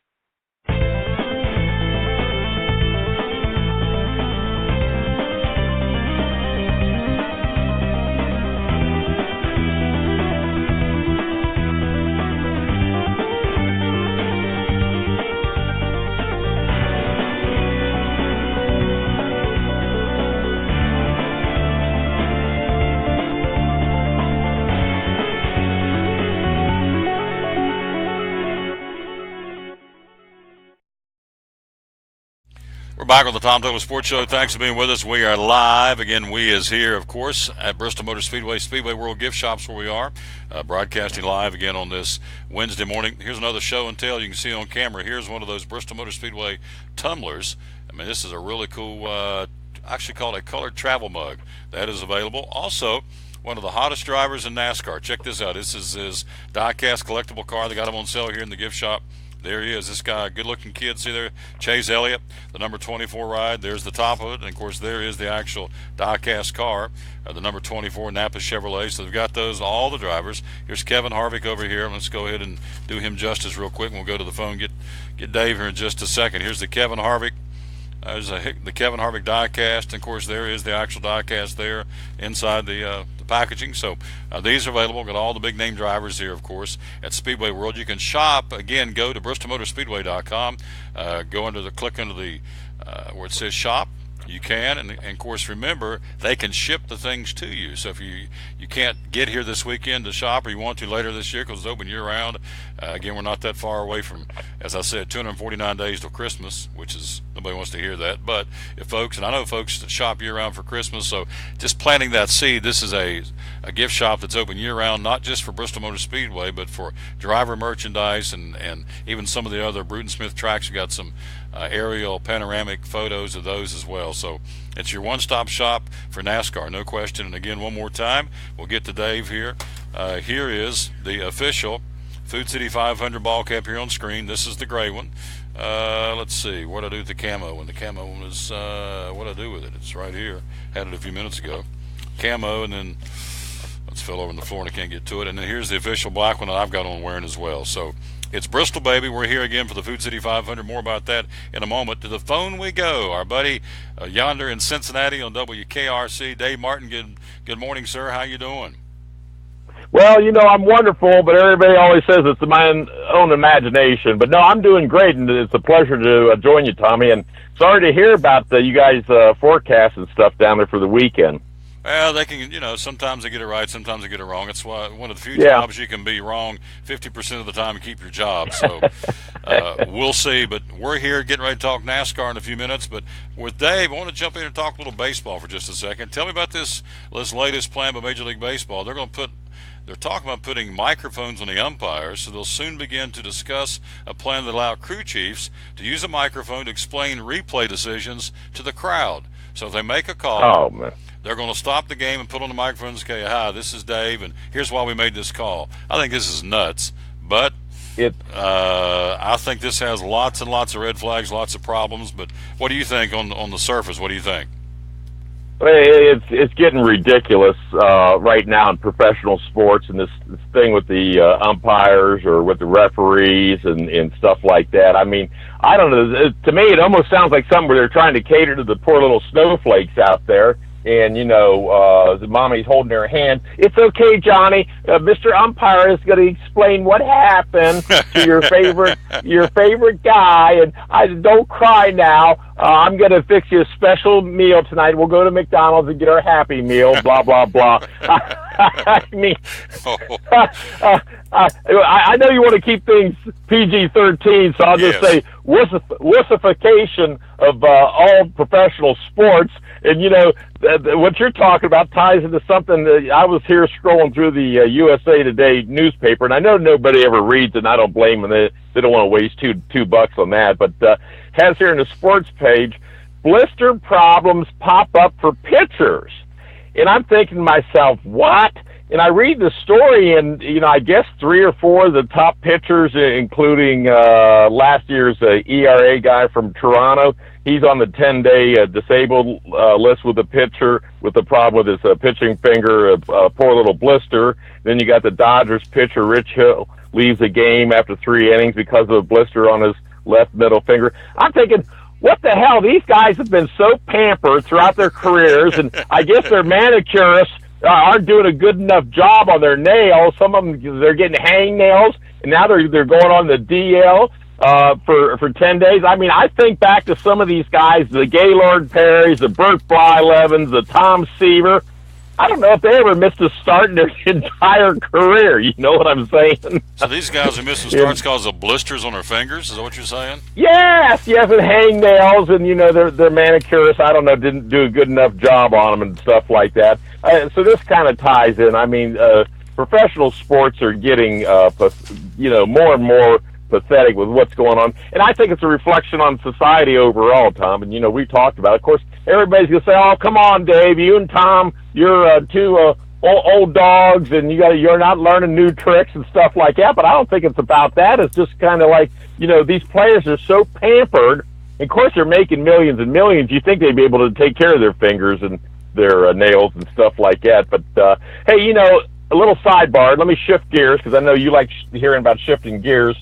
Speaker 1: We're back on the Tom Taylor Sports Show. Thanks for being with us. We are live. Again, we is here, of course, at Bristol Motor Speedway, Speedway World Gift Shops where we are, broadcasting live again on this Wednesday morning. Here's another show and tell you can see on camera. Here's one of those Bristol Motor Speedway tumblers. I mean, this is a really cool, actually called a colored travel mug. That is available. Also, one of the hottest drivers in NASCAR. Check this out. This is his die-cast collectible car. They got him on sale here in the gift shop. There he is, this guy, good-looking kid. See there, Chase Elliott, the number 24 ride. There's the top of it, and, of course, there is the actual die-cast car, the number 24 Napa Chevrolet. So they've got those, all the drivers. Here's Kevin Harvick over here. Let's go ahead and do him justice real quick, and we'll go to the phone and get Dave here in just a second. Here's the Kevin Harvick. There's the Kevin Harvick die-cast, and, of course, there is the actual die-cast there inside the packaging. So these are available. Got all the big-name drivers here, of course, at Speedway World. You can shop. Again, go to BristolMotorspeedway.com. Click under the where it says shop. You can, and of course, remember, they can ship the things to you. So if you can't get here this weekend to shop, or you want to later this year because it's open year-round, again, we're not that far away from, as I said, 249 days till Christmas, which is, nobody wants to hear that. But if folks, and I know folks that shop year-round for Christmas, so just planting that seed, this is a gift shop that's open year-round, not just for Bristol Motor Speedway, but for driver merchandise and even some of the other Bruton Smith tracks. We got some aerial panoramic photos of those as well. So it's your one-stop shop for NASCAR, no question. And again, one more time, we'll get to Dave here. Here is the official Food City 500 ball cap here on screen. This is the gray one. Let's see what I do with the camo. And the camo one is what I do with it. It's right here. Had it a few minutes ago. Camo, and then let's fell over on the floor and I can't get to it. And then here's the official black one that I've got on wearing as well. So it's Bristol, baby. We're here again for the Food City 500. More about that in a moment. To the phone we go. Our buddy yonder in Cincinnati on WKRC, Dave Martin. Good morning, sir. How you doing?
Speaker 11: Well, you know, I'm wonderful, but everybody always says it's my own imagination. But no, I'm doing great, and it's a pleasure to join you, Tommy. And sorry to hear about you guys' forecast and stuff down there for the weekend.
Speaker 1: Well, they can, sometimes they get it right, sometimes they get it wrong. It's why one of the few jobs you can be wrong 50% of the time and keep your job. So we'll see. But we're here getting ready to talk NASCAR in a few minutes. But with Dave, I want to jump in and talk a little baseball for just a second. Tell me about this latest plan by Major League Baseball. They're talking about putting microphones on the umpires, so they'll soon begin to discuss a plan that allows crew chiefs to use a microphone to explain replay decisions to the crowd. So if they make a call, they're going to stop the game and put on the microphone and say, hi, this is Dave, and here's why we made this call. I think this is nuts, but I think this has lots and lots of red flags, lots of problems. But what do you think on the surface? What do you think?
Speaker 11: It's getting ridiculous right now in professional sports, and this thing with the umpires or with the referees and stuff like that. I mean, I don't know. To me, it almost sounds like something where they're trying to cater to the poor little snowflakes out there. and the mommy's holding her hand. It's okay, Johnny. Mr. Umpire is going to explain what happened to your favorite guy, and I don't cry now. I'm going to fix you a special meal tonight. We'll go to McDonald's and get our Happy Meal. Blah blah blah. I mean, I know you want to keep things PG-13, so I'll just say wussification of all professional sports. And, what you're talking about ties into something that I was here scrolling through the USA Today newspaper, and I know nobody ever reads it, and I don't blame them. They don't want to waste $2 on that. But has here in the sports page, blister problems pop up for pitchers. And I'm thinking to myself, what? And I read the story, and, I guess 3 or 4 of the top pitchers, including last year's ERA guy from Toronto, he's on the 10-day disabled list with a pitcher with a problem with his pitching finger, a poor little blister. Then you got the Dodgers pitcher, Rich Hill, leaves the game after 3 innings because of a blister on his left middle finger. I'm thinking, what the hell? These guys have been so pampered throughout their careers, and I guess their manicurists aren't doing a good enough job on their nails. Some of them, they're getting hangnails, and now they're going on the DL for 10 days. I mean, I think back to some of these guys, the Gaylord Perrys, the Burt Blylevens, the Tom Seaver. I don't know if they ever missed a start in their entire career. You know what I'm saying?
Speaker 1: So these guys are missing starts because of blisters on their fingers? Is that what you're saying?
Speaker 11: Yes, and hangnails, and, their manicurists, I don't know, didn't do a good enough job on them and stuff like that. So this kind of ties in. I mean, professional sports are getting, more and more pathetic with what's going on. And I think it's a reflection on society overall, Tom. And, we talked about it. Of course, everybody's going to say, oh, come on, Dave, you and Tom, you're two old dogs, and you're not learning new tricks and stuff like that. But I don't think it's about that. It's just kind of like, these players are so pampered. And of course, they're making millions and millions. You think they'd be able to take care of their fingers and their nails and stuff like that. But, hey, a little sidebar. Let me shift gears, because I know you like hearing about shifting gears.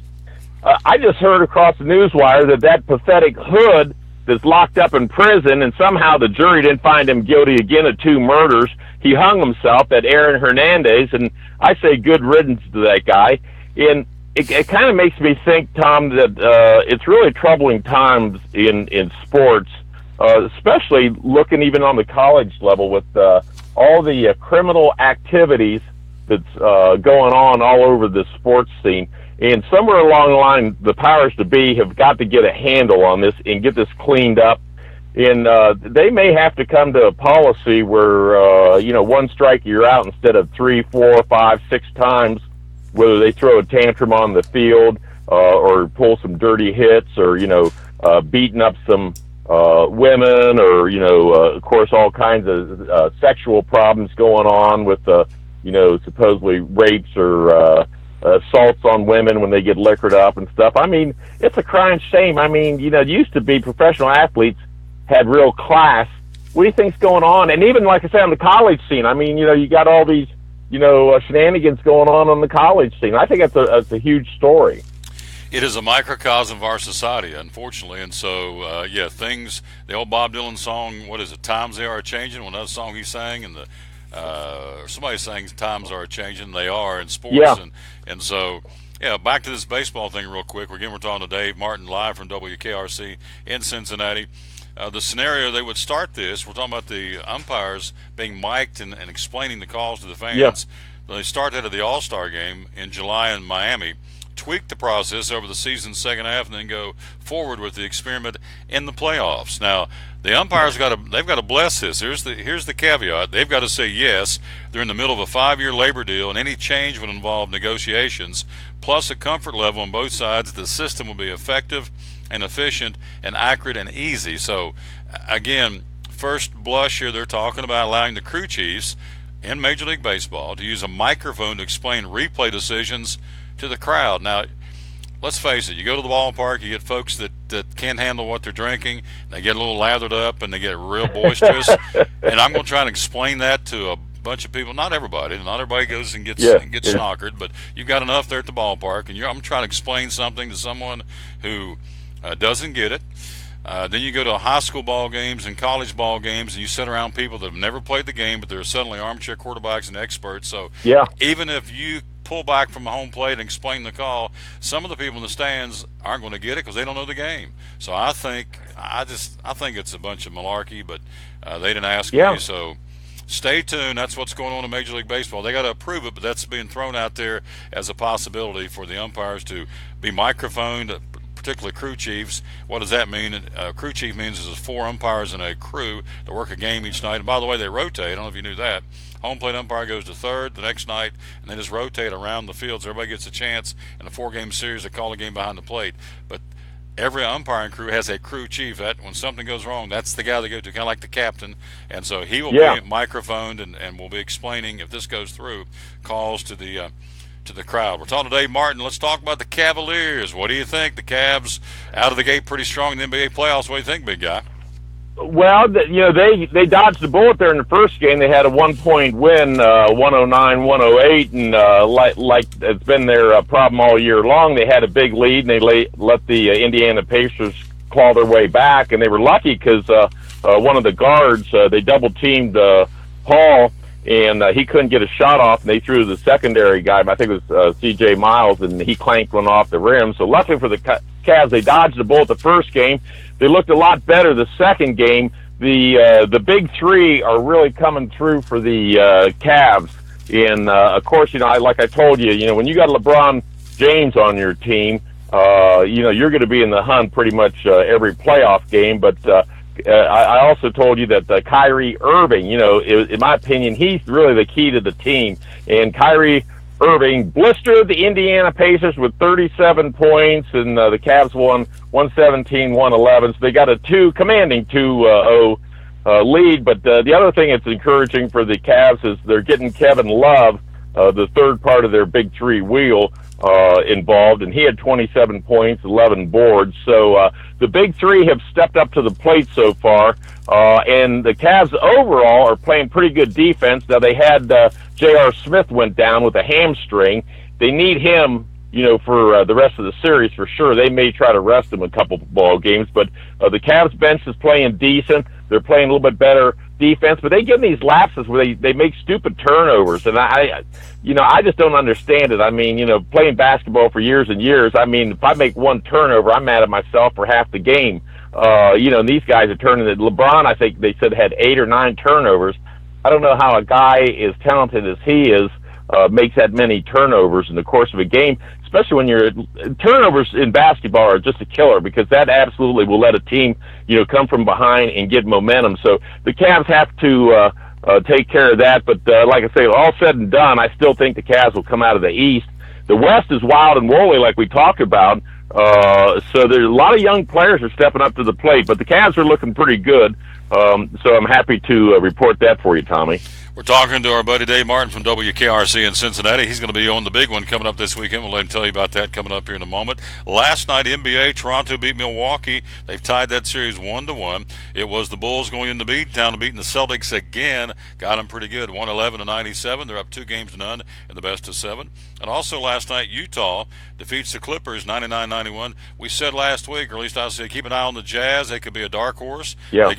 Speaker 11: I just heard across the newswire that pathetic Hood that's locked up in prison, and somehow the jury didn't find him guilty again of 2 murders. He hung himself, that Aaron Hernandez, and I say good riddance to that guy. And it kind of makes me think, Tom, that it's really troubling times in sports, especially looking even on the college level with all the criminal activities that's going on all over the sports scene. And somewhere along the line, the powers to be have got to get a handle on this and get this cleaned up. And they may have to come to a policy where, 1 strike, you're out instead of 3, 4, 5, 6 times, whether they throw a tantrum on the field or pull some dirty hits or, beating up some women or, of course, all kinds of sexual problems going on with, supposedly rapes or assaults on women when they get liquored up and stuff. I mean, it's a crying shame. I mean, it used to be professional athletes had real class. What do you think's going on? And even, like I said, on the college scene, I mean, you got all these, shenanigans going on the college scene. I think that's a huge story.
Speaker 1: It is a microcosm of our society, unfortunately. And so, things, the old Bob Dylan song, what is it, Times They Are Changing, another song he sang, and somebody saying times are changing. They are in sports.
Speaker 11: Yeah.
Speaker 1: And so, back to this baseball thing real quick. We're talking to Dave Martin live from WKRC in Cincinnati. The scenario they would start this, we're talking about the umpires being mic'd and explaining the calls to the fans.
Speaker 11: Yeah.
Speaker 1: They start that at the All-Star game in July in Miami, tweak the process over the season's second half, and then go forward with the experiment in the playoffs. Now, the umpires they've got to bless this. Here's the caveat. They've got to say yes. They're in the middle of a 5-year labor deal, and any change would involve negotiations, plus a comfort level on both sides. The system will be effective and efficient and accurate and easy. So, again, first blush here, they're talking about allowing the crew chiefs in Major League Baseball to use a microphone to explain replay decisions to the crowd. Now, let's face it, you go to the ballpark, you get folks that can't handle what they're drinking, they get a little lathered up, and they get real boisterous. And I'm going to try and explain that to a bunch of people. Not everybody goes and gets snockered, but you've got enough there at the ballpark, and I'm trying to explain something to someone who doesn't get it. Then you go to high school ball games and college ball games, and you sit around people that have never played the game, but they're suddenly armchair quarterbacks and experts. So
Speaker 11: Yeah.
Speaker 1: even if you pull back from the home plate and explain the call, some of the people in the stands aren't going to get it because they don't know the game. So I think it's a bunch of malarkey, but they didn't ask
Speaker 11: Yeah.
Speaker 1: me. So stay tuned. That's what's going on in Major League Baseball. They got to approve it, but that's being thrown out there as a possibility for the umpires to be microphoned, particularly crew chiefs. What does that mean? Crew chief means there's 4 umpires in a crew that work a game each night. And by the way, they rotate. I don't know if you knew that. Home plate umpire goes to third the next night, and they just rotate around the field so everybody gets a chance in a 4-game series to call a game behind the plate. But every umpiring crew has a crew chief. That when something goes wrong, that's the guy they go to, kind of like the captain. And so he will be microphoned and will be explaining, if this goes through, calls to the crowd. We're talking to Dave Martin. Let's talk about the Cavaliers. What do you think? The Cavs out of the gate pretty strong in the NBA playoffs. What do you think, big guy?
Speaker 11: Well, they dodged the bullet there in the first game. They had a 1-point win, 109-108, and like it's been their problem all year long. They had a big lead, and they let the Indiana Pacers claw their way back, and they were lucky because one of the guards, they double-teamed Paul, and he couldn't get a shot off, and they threw the secondary guy, I think it was C.J. Miles, and he clanked one off the rim. So luckily for the Cavs, they dodged the bullet the first game. They looked a lot better the second game. The big three are really coming through for the Cavs. And, of course, like I told you, when you got LeBron James on your team, you're going to be in the hunt pretty much every playoff game. But I also told you that Kyrie Irving, in my opinion, he's really the key to the team. And Kyrie Irving blistered the Indiana Pacers with 37 points, and the Cavs won 117-111. So they got a commanding 2-0 lead. But the other thing that's encouraging for the Cavs is they're getting Kevin Love, the third part of their big three wheel, involved, and he had 27 points, 11 boards. So the big three have stepped up to the plate so far, and the Cavs overall are playing pretty good defense. Now they had J.R. Smith went down with a hamstring. They need him, for the rest of the series for sure. They may try to rest him a couple ball games, but the Cavs bench is playing decent. They're playing a little bit better defense, but they get these lapses where they make stupid turnovers, and I just don't understand it. I mean, playing basketball for years and years, I mean, if I make one turnover, I'm mad at myself for half the game. And these guys are turning it. LeBron, I think they said, had 8 or 9 turnovers. I don't know how a guy as talented as he is makes that many turnovers in the course of a game, especially when turnovers in basketball are just a killer, because that absolutely will let a team, come from behind and get momentum. So the Cavs have to take care of that. But like I say, all said and done, I still think the Cavs will come out of the East. The West is wild and woolly, like we talked about. So there's a lot of young players are stepping up to the plate, but the Cavs are looking pretty good. So I'm happy to report that for you, Tommy.
Speaker 1: We're talking to our buddy Dave Martin from WKRC in Cincinnati. He's going to be on the big one coming up this weekend. We'll let him tell you about that coming up here in a moment. Last night, NBA, Toronto beat Milwaukee. They've tied that series 1-1. It was the Bulls going into Beantown and beating the Celtics again. Got them pretty good, 111-97. They're up 2-0 in the best of 7. And also last night, Utah defeats the Clippers 99-91. We said last week, or at least I said, keep an eye on the Jazz. They could be a dark horse.
Speaker 11: Yeah.
Speaker 1: They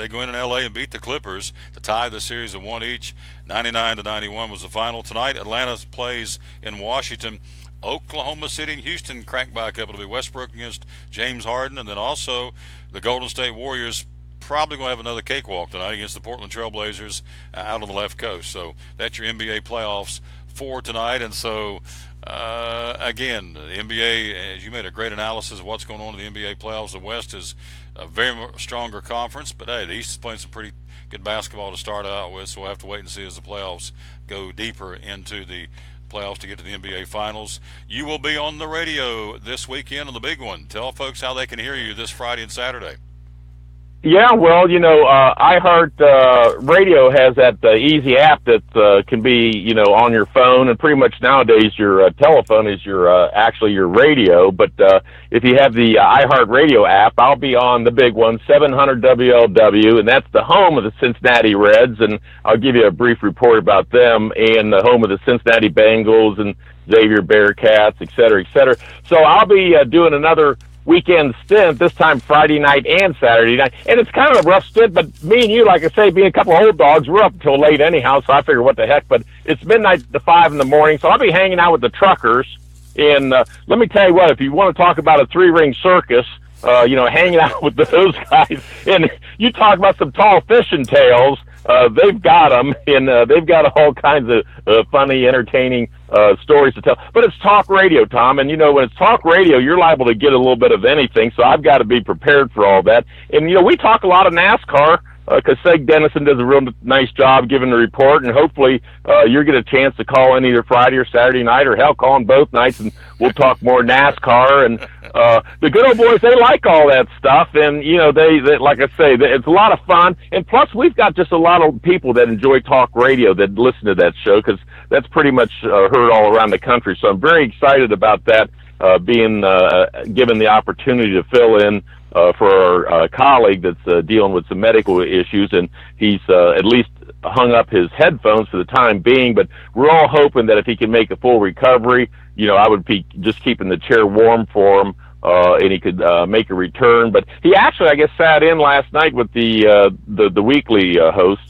Speaker 1: go in LA and beat the Clippers to tie the series of 1 each. 99-91 was the final. Tonight, Atlanta plays in Washington. Oklahoma City and Houston cranked by a couple. It'll be Westbrook against James Harden, and then also the Golden State Warriors probably going to have another cakewalk tonight against the Portland Trail Blazers out on the left coast. So that's your NBA playoffs for tonight. And so, again, the NBA, as you made a great analysis of what's going on in the NBA playoffs. The West is a very stronger conference, but hey, the East is playing some pretty good basketball to start out with, so we'll have to wait and see as the playoffs go deeper into the playoffs to get to the NBA Finals. You will be on the radio this weekend on the big one. Tell folks how they can hear you this Friday and Saturday.
Speaker 11: Yeah, well, iHeart Radio has that easy app that can be, on your phone, and pretty much nowadays your telephone is actually your radio. But if you have the iHeart Radio app, I'll be on the big one, 700 WLW, and that's the home of the Cincinnati Reds, and I'll give you a brief report about them, and the home of the Cincinnati Bengals and Xavier Bearcats, et cetera, et cetera. So I'll be doing another weekend stint, this time Friday night and Saturday night. And it's kind of a rough stint, but me and you, like I say, being a couple of old dogs, we're up until late anyhow, so I figure what the heck. But it's midnight to 5 in the morning, so I'll be hanging out with the truckers. And let me tell you what, if you want to talk about a three-ring circus, hanging out with those guys, and you talk about some tall fishing tails, they've got them, and they've got all kinds of funny, entertaining stories to tell. But it's talk radio, Tom, and when it's talk radio, you're liable to get a little bit of anything, so I've got to be prepared for all that. And, we talk a lot of NASCAR, because Seg Dennison does a real nice job giving the report, and hopefully you'll get a chance to call in either Friday or Saturday night, or hell, call in both nights, and we'll talk more NASCAR. And the good old boys, they like all that stuff, and they like I say, it's a lot of fun. And plus, we've got just a lot of people that enjoy talk radio that listen to that show, because that's pretty much heard all around the country. So I'm very excited about that being given the opportunity to fill in for our colleague that's dealing with some medical issues, and he's at least hung up his headphones for the time being, but we're all hoping that if he can make a full recovery, I would be just keeping the chair warm for him, and he could make a return. But he actually, I guess, sat in last night with the weekly host,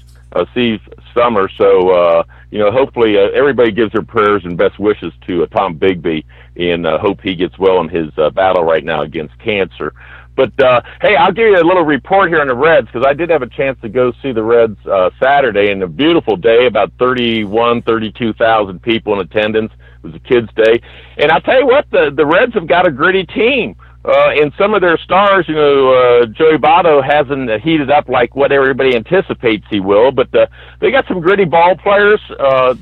Speaker 11: Steve Summer, so hopefully everybody gives their prayers and best wishes to Tom Bigby, and hope he gets well in his battle right now against cancer. But, hey, I'll give you a little report here on the Reds, because I did have a chance to go see the Reds Saturday, and a beautiful day, about 32,000 people in attendance. It was a kids' day. And I'll tell you what, the Reds have got a gritty team. And some of their stars, Joey Votto hasn't heated up like what everybody anticipates he will, but they got some gritty ball players.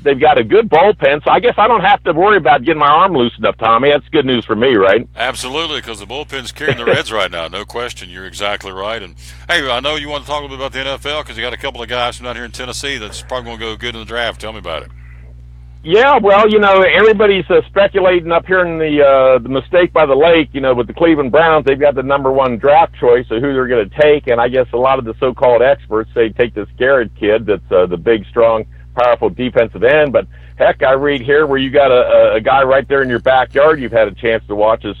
Speaker 11: They've got a good bullpen, so I guess I don't have to worry about getting my arm loosened up, Tommy. That's good news for me, right?
Speaker 1: Absolutely, because the bullpen's carrying the Reds right now. No question. You're exactly right. And, hey, I know you want to talk a little bit about the NFL, because you got a couple of guys from down here in Tennessee that's probably going to go good in the draft. Tell me about it.
Speaker 11: Yeah, well, everybody's speculating up here in the mistake by the lake, with the Cleveland Browns. They've got the number one draft choice of who they're going to take, and I guess a lot of the so-called experts say take this Garrett kid that's the big, strong, powerful defensive end. But, heck, I read here where you got a guy right there in your backyard you've had a chance to watch is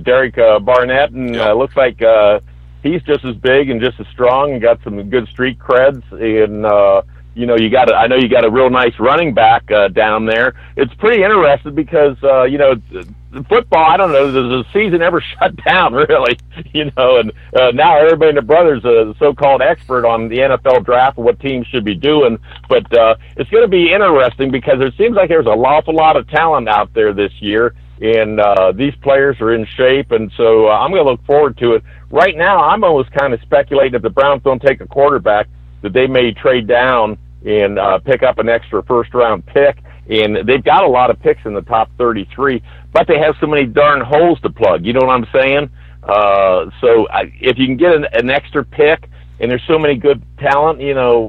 Speaker 11: Derek Barnett, and looks like he's just as big and just as strong and got some good street creds, and I know you got a real nice running back down there. It's pretty interesting because football, I don't know, does the season ever shut down really? And now everybody and their brother's a so-called expert on the NFL draft and what teams should be doing. But it's going to be interesting because it seems like there's an awful lot of talent out there this year, and these players are in shape, and so I'm going to look forward to it. Right now, I'm almost kind of speculating if the Browns don't take a quarterback that they may trade down and pick up an extra first-round pick. And they've got a lot of picks in the top 33, but they have so many darn holes to plug. You know what I'm saying? If you can get an extra pick, and there's so many good talent,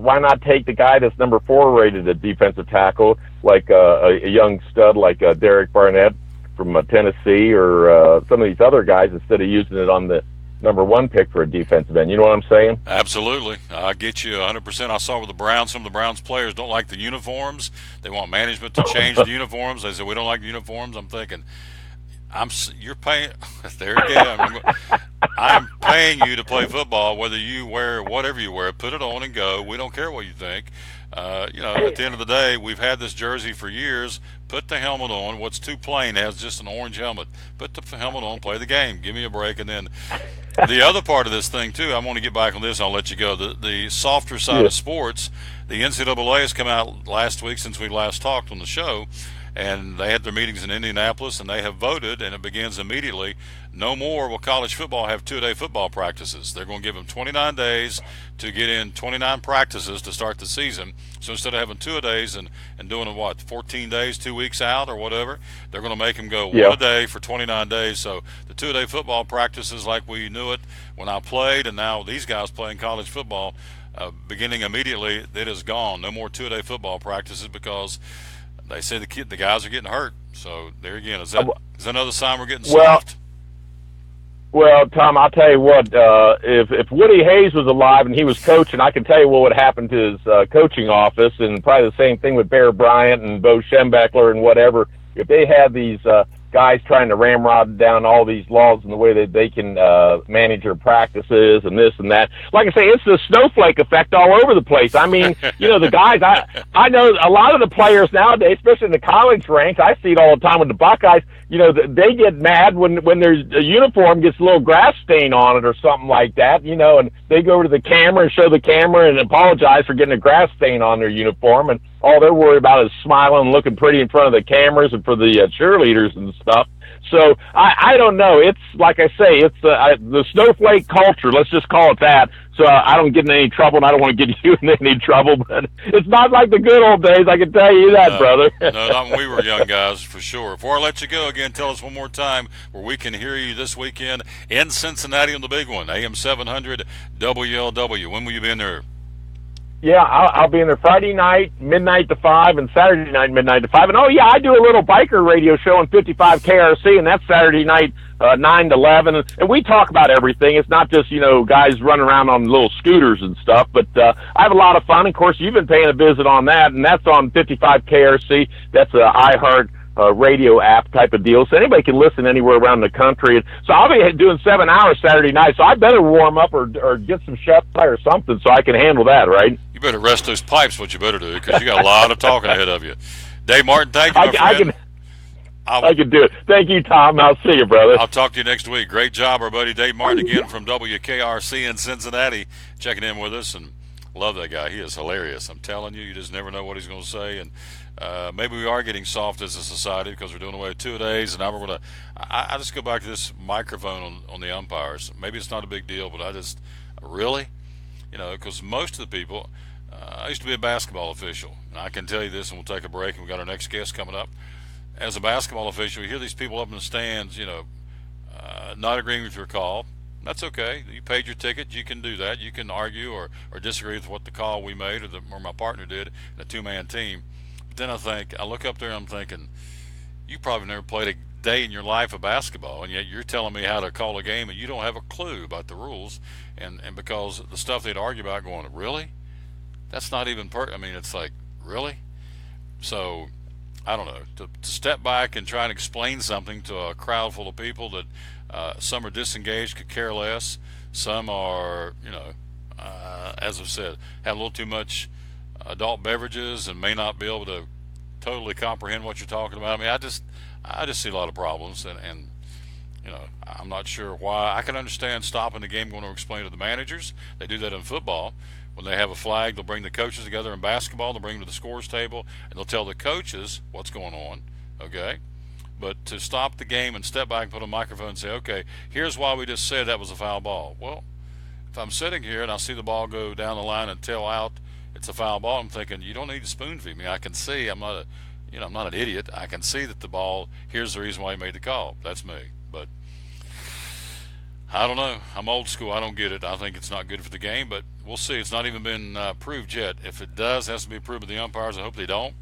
Speaker 11: why not take the guy that's number 4 rated at defensive tackle, like a young stud like Derek Barnett from Tennessee, or some of these other guys, instead of using it on the number 1 pick for a defensive end. You know what I'm saying?
Speaker 1: Absolutely. I get you 100%. I saw with the Browns, some of the Browns players don't like the uniforms. They want management to change the uniforms. They said, we don't like the uniforms. I'm thinking, you're paying, there again, I'm paying you to play football, whether you wear whatever you wear, put it on and go. We don't care what you think. At the end of the day, we've had this jersey for years. Put the helmet on. What's too plain has just an orange helmet. Put the helmet on, play the game. Give me a break. And then the other part of this thing, too, I want to get back on this, and I'll let you go. The softer side of sports, the NCAA has come out last week since we last talked on the show, and they had their meetings in Indianapolis, and they have voted, and it begins immediately. No more will college football have 2-day football practices. They're going to give them 29 days to get in 29 practices to start the season. So instead of having 2-a-days and doing 14 days, 2 weeks out or whatever, they're going to make them go 1 a day for 29 days. So the 2-a-day football practices like we knew it when I played, and now these guys playing college football, beginning immediately, it is gone. No more 2-a-day football practices because they say the guys are getting hurt. So there again, is that another sign we're getting soft?
Speaker 11: Well, Tom, I'll tell you what, if Woody Hayes was alive and he was coaching, I can tell you what would happen to his coaching office, and probably the same thing with Bear Bryant and Bo Schembechler and whatever. If they had these guys trying to ramrod down all these laws and the way that they can manage their practices and this and that. Like I say, it's the snowflake effect all over the place. I mean, the guys, I know a lot of the players nowadays, especially in the college ranks, I see it all the time with the Buckeyes, they get mad when there's a uniform gets a little grass stain on it or something like that, and they go over to the camera and show the camera and apologize for getting a grass stain on their uniform, and all they're worried about is smiling and looking pretty in front of the cameras and for the cheerleaders and stuff. So I don't know. It's like I say, it's the snowflake culture. Let's just call it that. So I don't get in any trouble, and I don't want to get you in any trouble. But it's not like the good old days. I can tell you that, brother.
Speaker 1: No, not when we were young guys, for sure. Before I let you go again, tell us one more time where we can hear you this weekend in Cincinnati on the big one, AM 700 WLW. When will you be in there?
Speaker 11: Yeah, I'll be in there Friday night, midnight to 5, and Saturday night, midnight to 5. And, I do a little biker radio show on 55 KRC, and that's Saturday night, 9 to 11. And we talk about everything. It's not just, guys running around on little scooters and stuff. But I have a lot of fun. Of course, you've been paying a visit on that, and that's on 55 KRC. That's a iHeart radio app type of deal, so anybody can listen anywhere around the country. And so I'll be doing 7 hours Saturday night, so I better warm up or get some chef pie or something so I can handle that, right?
Speaker 1: You better rest those pipes, what you better do, because you got a lot of talking ahead of you. Dave Martin, thank you, my friend.
Speaker 11: I can do it. Thank you, Tom. I'll see you, brother.
Speaker 1: I'll talk to you next week. Great job, our buddy Dave Martin again from WKRC in Cincinnati, checking in with us, and love that guy. He is hilarious. I'm telling you, you just never know what he's going to say, and maybe we are getting soft as a society because we're doing away with 2-a-days, and now we're going to I just go back to this microphone on the umpires. Maybe it's not a big deal, but I just really, because most of the people, I used to be a basketball official, and I can tell you this, and we'll take a break, and we've got our next guest coming up. As a basketball official, you hear these people up in the stands, not agreeing with your call. That's okay. You paid your ticket. You can do that. You can argue or disagree with what the call we made or my partner did in a two-man team. Then I look up there and I'm thinking, you probably never played a day in your life of basketball, and yet you're telling me how to call a game, and you don't have a clue about the rules. And because the stuff they'd argue about, going, really? That's not even it's like, really? So, I don't know. To step back and try and explain something to a crowd full of people that some are disengaged, could care less. Some are, as I've said, have a little too much adult beverages and may not be able to totally comprehend what you're talking about. I just see a lot of problems, and I'm not sure why. I can understand stopping the game, going to explain to the managers. They do that in football. When they have a flag, they'll bring the coaches together. In basketball, they'll bring them to the scores table, and they'll tell the coaches what's going on, okay? But to stop the game and step back and put a microphone and say, okay, here's why we just said that was a foul ball. Well, if I'm sitting here and I see the ball go down the line and tail out, it's a foul ball, I'm thinking, you don't need to spoon feed me. I can see, I'm not an idiot. I can see that the ball, here's the reason why he made the call. That's me. But I don't know. I'm old school. I don't get it. I think it's not good for the game, but we'll see. It's not even been proved yet. If it does, it has to be approved by the umpires. I hope they don't.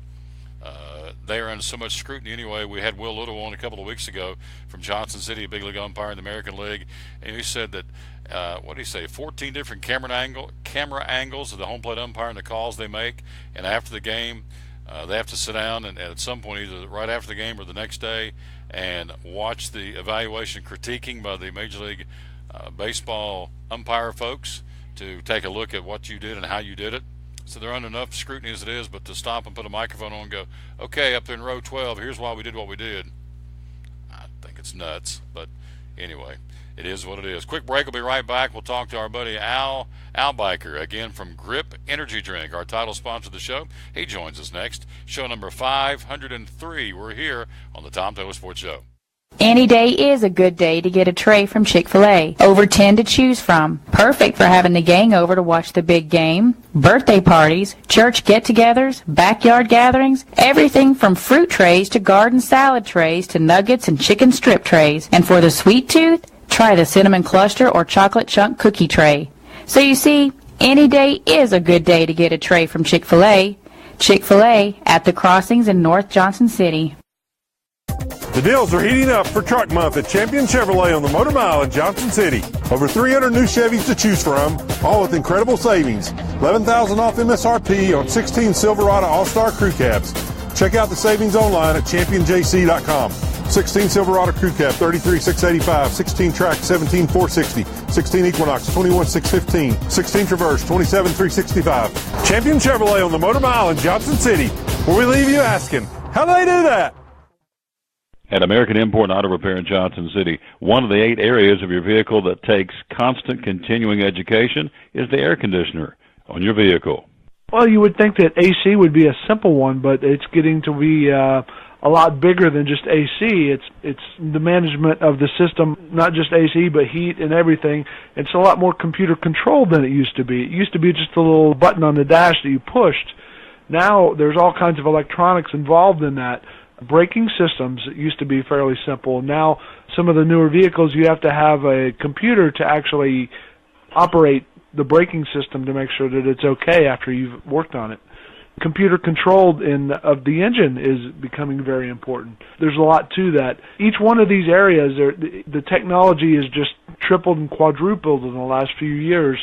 Speaker 1: They are under so much scrutiny anyway. We had Will Little on a couple of weeks ago from Johnson City, a big league umpire in the American League, and he said that, 14 different camera angles of the home plate umpire and the calls they make, and after the game, they have to sit down and at some point, either right after the game or the next day, and watch the evaluation critiquing by the Major League Baseball umpire folks to take a look at what you did and how you did it. So they're under enough scrutiny as it is, but to stop and put a microphone on and go, okay, up there in row 12, here's why we did what we did, I think it's nuts. But anyway, it is what it is. Quick break. We'll be right back. We'll talk to our buddy Al Biker, again from Grip Energy Drink, our title sponsor of the show. He joins us next. Show number 503. We're here on the Tom Taylor Sports Show.
Speaker 5: Any day is a good day to get a tray from Chick-fil-A. Over 10 to choose from. Perfect for having the gang over to watch the big game, birthday parties, church get-togethers, backyard gatherings, everything from fruit trays to garden salad trays to nuggets and chicken strip trays. And for the sweet tooth, try the cinnamon cluster or chocolate chunk cookie tray. So you see, any day is a good day to get a tray from Chick-fil-A. Chick-fil-A at the Crossings in North Johnson City.
Speaker 4: The deals are heating up for Truck Month at Champion Chevrolet on the Motor Mile in Johnson City. Over 300 new Chevys to choose from, all with incredible savings. $11,000 off MSRP on 16 Silverado All-Star Crew Cabs. Check out the savings online at championjc.com. 16 Silverado Crew Cab, 33,685. 16 Track, 17,460. 16 Equinox, 21,615. 16 Traverse, 27,365. Champion Chevrolet on the Motor Mile in Johnson City, where we leave you asking, how do they do that?
Speaker 12: At American Import Auto Repair in Johnson City, one of the 8 areas of your vehicle that takes constant continuing education is the air conditioner on your vehicle.
Speaker 8: Well, you would think that AC would be a simple one, but it's getting to be a lot bigger than just AC. It's the management of the system, not just AC, but heat and everything. It's a lot more computer controlled than it used to be. It used to be just a little button on the dash that you pushed. Now there's all kinds of electronics involved in that. Braking systems used to be fairly simple. Now some of the newer vehicles, you have to have a computer to actually operate the braking system to make sure that it's okay after you've worked on it. Computer controlled of the engine is becoming very important. There's a lot to that. Each one of these areas, the technology has just tripled and quadrupled in the last few years.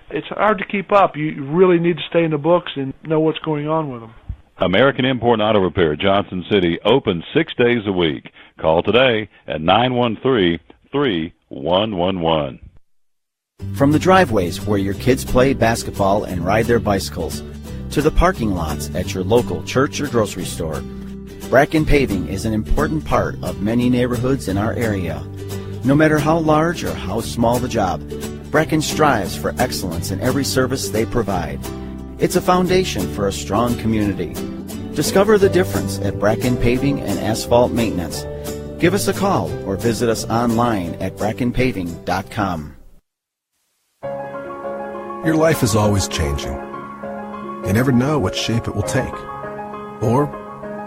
Speaker 8: It's hard to keep up. You really need to stay in the books and know what's going on with them.
Speaker 12: American Import Auto Repair, Johnson City, open 6 days a week. Call today at 913-3111.
Speaker 3: From the driveways where your kids play basketball and ride their bicycles, to the parking lots at your local church or grocery store, Bracken Paving is an important part of many neighborhoods in our area. No matter how large or how small the job, Bracken strives for excellence in every service they provide. It's a foundation for a strong community. Discover the difference at Bracken Paving and Asphalt Maintenance. Give us a call or visit us online at brackenpaving.com.
Speaker 13: Your life is always changing. You never know what shape it will take, or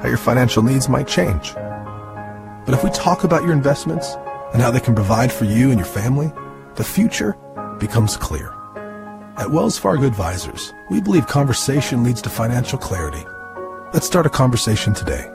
Speaker 13: how your financial needs might change. But if we talk about your investments and how they can provide for you and your family, the future becomes clear. At Wells Fargo Advisors, we believe conversation leads to financial clarity. Let's start a conversation today.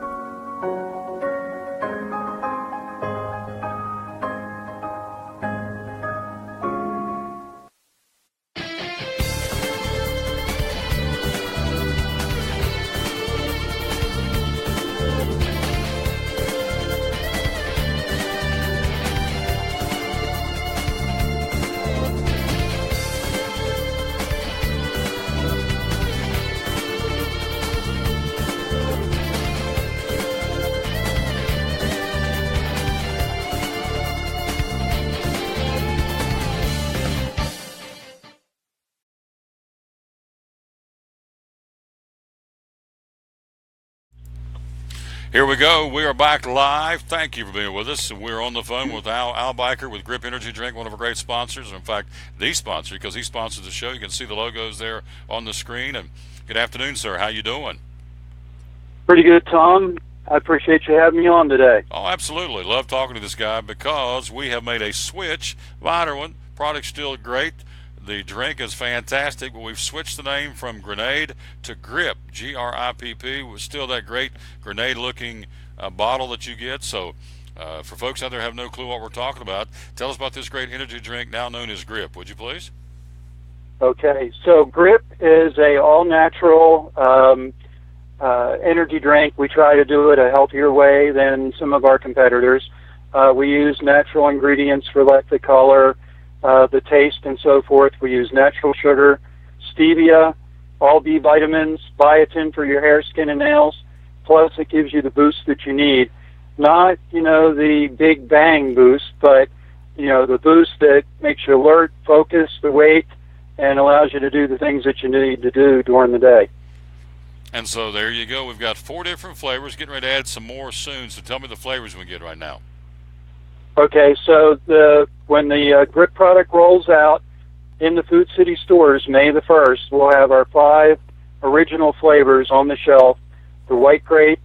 Speaker 1: Here we go. We are back live. Thank you for being with us. We're on the phone with Al Biker with Grip Energy Drink, one of our great sponsors. In fact, the sponsor, because he sponsors the show. You can see the logos there on the screen. And good afternoon, sir. How you doing?
Speaker 14: Pretty good, Tom. I appreciate you having me on today.
Speaker 1: Oh, absolutely. Love talking to this guy because we have made a switch. Minor one. Product's still great. The drink is fantastic, but we've switched the name from Grenade to Grip, G-R-I-P-P. It's still that great grenade-looking bottle that you get. So for folks out there who have no clue what we're talking about, tell us about this great energy drink now known as Grip, would you please?
Speaker 14: Okay, so Grip is a all-natural energy drink. We try to do it a healthier way than some of our competitors. We use natural ingredients for like the color, the taste and so forth. We use natural sugar, stevia, all B vitamins, biotin for your hair, skin, and nails. Plus, it gives you the boost that you need. Not, the big bang boost, but, the boost that makes you alert, focused, awake, and allows you to do the things that you need to do during the day.
Speaker 1: And so there you go. We've got 4 different flavors. Getting ready to add some more soon. So tell me the flavors we get right now.
Speaker 14: Okay, so when the Grip product rolls out in the Food City stores May the 1st, we'll have our 5 original flavors on the shelf: the white grape,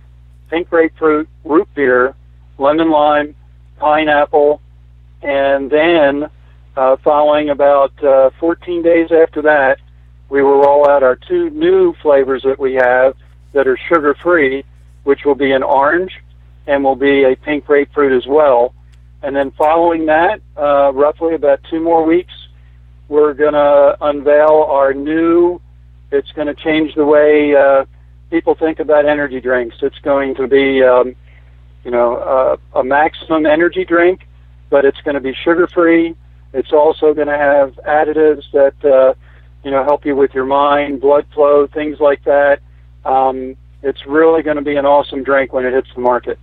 Speaker 14: pink grapefruit, root beer, lemon lime, pineapple, and then following about 14 days after that, we will roll out our 2 new flavors that we have that are sugar-free, which will be an orange and will be a pink grapefruit as well. And then following that, roughly about 2 more weeks, we're going to unveil our new, it's going to change the way people think about energy drinks. It's going to be, a maximum energy drink, but it's going to be sugar-free. It's also going to have additives that, help you with your mind, blood flow, things like that. It's really going to be an awesome drink when it hits the market.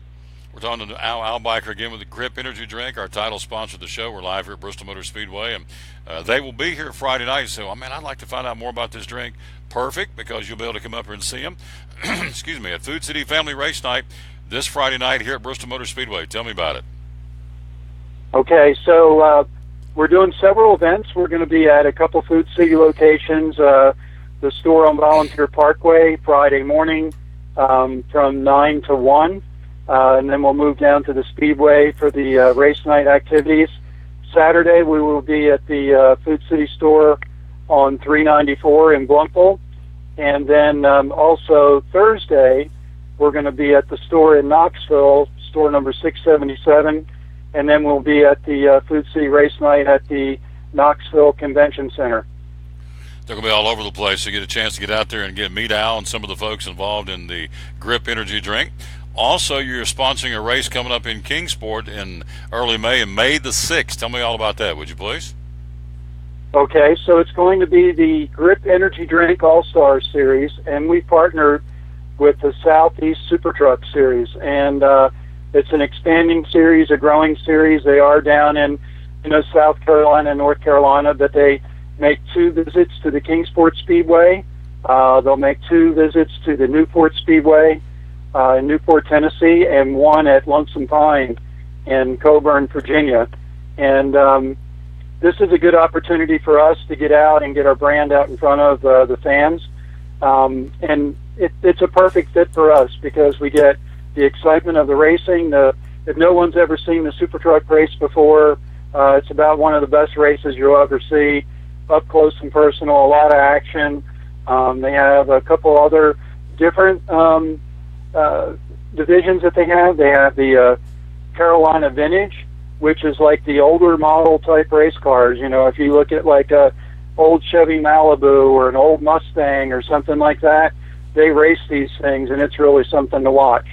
Speaker 1: We're talking to Al Biker again with the Grip Energy Drink, our title sponsor of the show. We're live here at Bristol Motor Speedway, and they will be here Friday night. So, I'd like to find out more about this drink. Perfect, because you'll be able to come up here and see them. Excuse me, at Food City Family Race Night this Friday night here at Bristol Motor Speedway. Tell me about it.
Speaker 14: Okay, so we're doing several events. We're going to be at a couple Food City locations. The store on Volunteer Parkway Friday morning from 9 to 1. And then we'll move down to the Speedway for the race night activities. Saturday, we will be at the Food City store on 394 in Bluntville. And then also Thursday, we're going to be at the store in Knoxville, store number 677. And then we'll be at the Food City race night at the Knoxville Convention Center.
Speaker 1: They're going to be all over the place, so you get a chance to get out there and meet Al and some of the folks involved in the Grip Energy Drink. Also, you're sponsoring a race coming up in Kingsport in early May, and May the 6th. Tell me all about that, would you please?
Speaker 14: Okay, so it's going to be the Grip Energy Drink All-Star Series, and we partnered with the Southeast Super Truck Series. And it's an expanding series, a growing series. They are down in South Carolina and North Carolina, but they make 2 visits to the Kingsport Speedway. They'll make 2 visits to the Newport Speedway in Newport, Tennessee, and 1 at Lonesome Pine in Coburn, Virginia. And this is a good opportunity for us to get out and get our brand out in front of the fans. And it's a perfect fit for us because we get the excitement of the racing. If no one's ever seen the Super Truck race before, it's about one of the best races you'll ever see, up close and personal, a lot of action. They have a couple other different divisions that they have. They have the Carolina Vintage, which is like the older model type race cars. If you look at like a old Chevy Malibu or an old Mustang or something like that, they race these things, and it's really something to watch.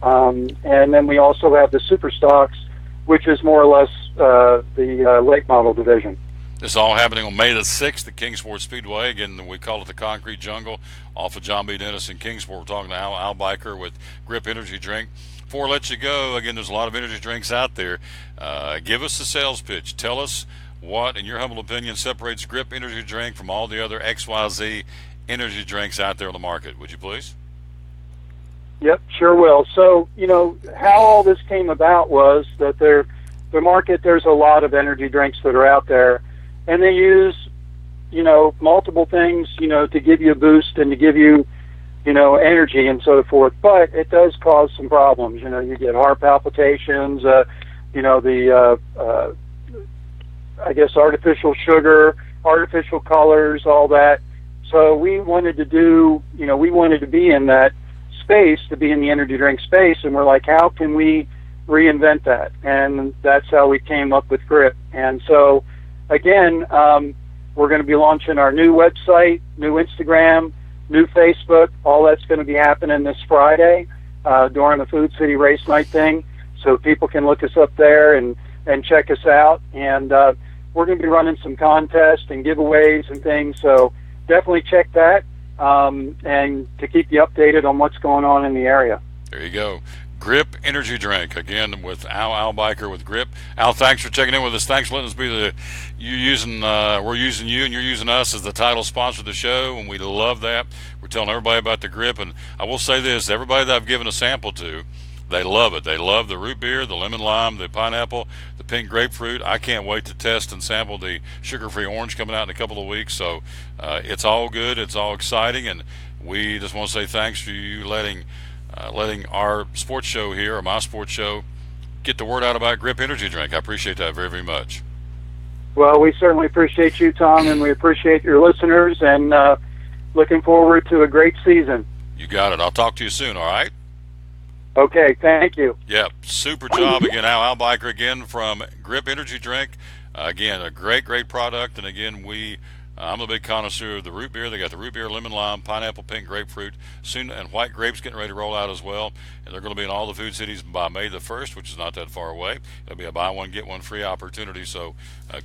Speaker 14: And then we also have the Super Stocks, which is more or less the late model division.
Speaker 1: This is all happening on May the 6th at Kingsport Speedway. Again, we call it the Concrete Jungle off of John B. Dennis in Kingsport. We're talking to Al Biker with Grip Energy Drink. Before I let you go, again, there's a lot of energy drinks out there. Give us the sales pitch. Tell us what, in your humble opinion, separates Grip Energy Drink from all the other XYZ energy drinks out there on the market. Would you please?
Speaker 14: Yep, sure will. So, how all this came about was that the market, there's a lot of energy drinks that are out there, and they use, multiple things, to give you a boost and to give you, energy and so forth. But it does cause some problems. You get heart palpitations, I guess artificial sugar, artificial colors, all that. So we wanted to be in that space, to be in the energy drink space, and we're like, how can we reinvent that? And that's how we came up with Grip. And so, again, we're going to be launching our new website, new Instagram, new Facebook. All that's going to be happening this Friday during the Food City Race Night thing, so people can look us up there and check us out. And we're going to be running some contests and giveaways and things, so definitely check that and to keep you updated on what's going on in the area.
Speaker 1: There you go. Grip Energy Drink, again, with Al Biker with Grip. Al, thanks for checking in with us. Thanks for letting us be we're using you and you're using us as the title sponsor of the show, and we love that. We're telling everybody about the Grip, and I will say this, everybody that I've given a sample to, they love it. They love the root beer, the lemon lime, the pineapple, the pink grapefruit. I can't wait to test and sample the sugar-free orange coming out in a couple of weeks. So it's all good. It's all exciting, and we just want to say thanks for you letting our sports show here, or my sports show, get the word out about Grip Energy Drink. I appreciate that very, very much.
Speaker 14: Well, we certainly appreciate you, Tom, and we appreciate your listeners, and looking forward to a great season.
Speaker 1: You got it. I'll talk to you soon, all right?
Speaker 14: Okay, thank you.
Speaker 1: Yep, super job. Again, Al Biker again from Grip Energy Drink. Again, a great, great product, and again, we I'm a big connoisseur of the root beer. They got the root beer, lemon lime, pineapple, pink grapefruit, soon, and white grapes getting ready to roll out as well. And they're going to be in all the food cities by May the 1st, which is not that far away. It'll be a buy one, get one free opportunity. So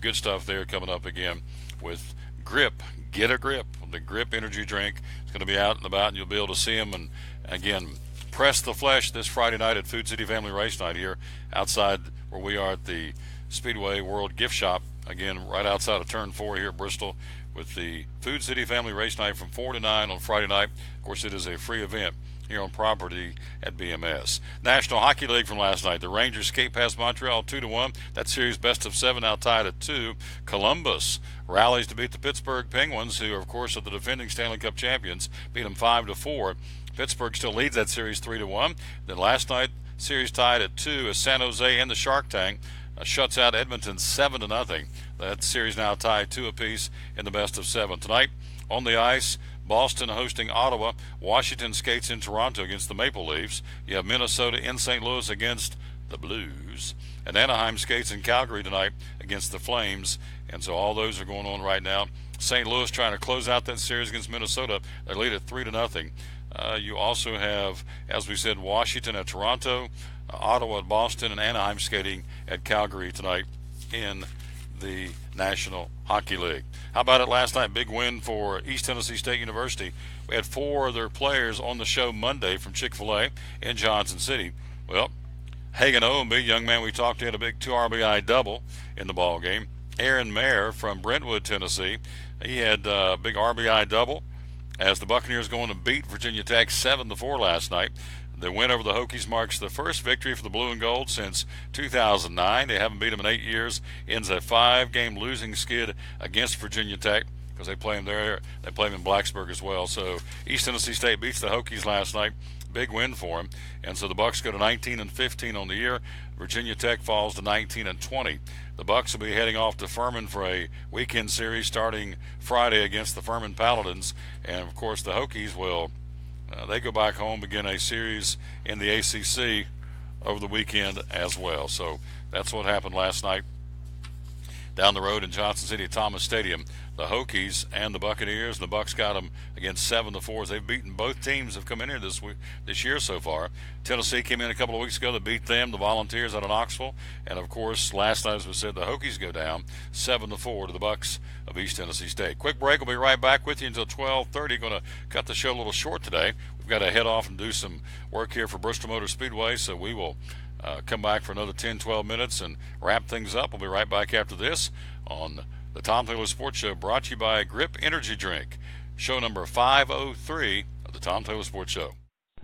Speaker 1: good stuff there coming up again with Grip. Get a Grip. The Grip energy drink is going to be out and about, and you'll be able to see them. And again, press the flesh this Friday night at Food City Family Race Night here outside where we are at the Speedway World Gift Shop. Again, right outside of Turn 4 here at Bristol, with the Food City Family Race Night from 4 to 9 on Friday night. Of course, it is a free event here on property at BMS. National Hockey League from last night. The Rangers skate past Montreal 2-1. That series best of 7 now tied at 2. Columbus rallies to beat the Pittsburgh Penguins, who, of course, are the defending Stanley Cup champions. Beat them 5-4. Pittsburgh still leads that series 3-1. Then last night, series tied at 2 as San Jose and the Shark Tank shuts out Edmonton 7-0. That series now tied 2 apiece in the best of 7. Tonight on the ice, Boston hosting Ottawa. Washington skates in Toronto against the Maple Leafs. You have Minnesota in St. Louis against the Blues. And Anaheim skates in Calgary tonight against the Flames. And so all those are going on right now. St. Louis trying to close out that series against Minnesota. They lead at 3-0. You also have, as we said, Washington at Toronto, Ottawa at Boston, and Anaheim skating at Calgary tonight in the National Hockey League. How about it last night? Big win for East Tennessee State University. We had 4 of their players on the show Monday from Chick-fil-A in Johnson City. Well, Hagan Owenby, young man we talked to, had a big 2 RBI double in the ball game. Aaron Mayer from Brentwood, Tennessee, he had a big RBI double as the Buccaneers going to beat Virginia Tech 7-4 last night. The win over the Hokies marks the first victory for the Blue and Gold since 2009. They haven't beat them in 8 years. Ends a 5-game losing skid against Virginia Tech because they play them there. They play them in Blacksburg as well. So East Tennessee State beats the Hokies last night. Big win for them. And so the Bucks go to 19-15 on the year. Virginia Tech falls to 19-20. The Bucks will be heading off to Furman for a weekend series starting Friday against the Furman Paladins. And, of course, the Hokies will they go back home, begin a series in the ACC over the weekend as well. So that's what happened last night down the road in Johnson City at Thomas Stadium. The Hokies and the Buccaneers, and the Bucks got them against 7-4. They've beaten both teams have come in here this year so far. Tennessee came in a couple of weeks ago. They beat them, the Volunteers out of Knoxville. And, of course, last night, as we said, the Hokies go down 7-4 to the Bucks of East Tennessee State. Quick break. We'll be right back with you until 12:30. Going to cut the show a little short today. We've got to head off and do some work here for Bristol Motor Speedway, so we will come back for another 10-12 minutes and wrap things up. We'll be right back after this on the Tom Taylor Sports Show, brought to you by Grip Energy Drink. Show number 503 of the Tom Taylor Sports Show.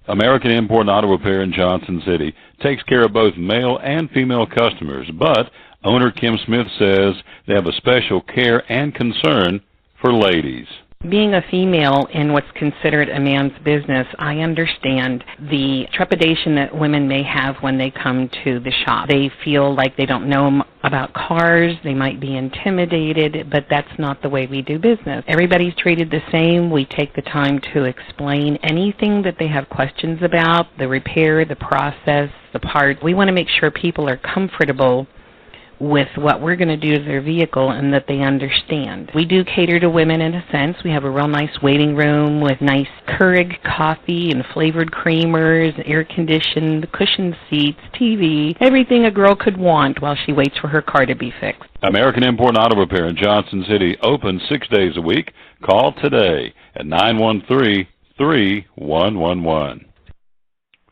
Speaker 12: American Import and Auto Repair in Johnson City takes care of both male and female customers, but owner Kim Smith says they have a special care and concern for ladies.
Speaker 15: Being a female in what's considered a man's business, I understand the trepidation that women may have when they come to the shop. They feel like they don't know about cars, they might be intimidated, but that's not the way we do business. Everybody's treated the same. We take the time to explain anything that they have questions about, the repair, the process, the part. We want to make sure people are comfortable with what we're going to do to their vehicle and that they understand. We do cater to women in a sense. We have a real nice waiting room with nice Keurig coffee and flavored creamers, air-conditioned, cushioned seats, TV, everything a girl could want while she waits for her car to be fixed.
Speaker 12: American Import and Auto Repair in Johnson City, open 6 days a week. Call today at 913-3111.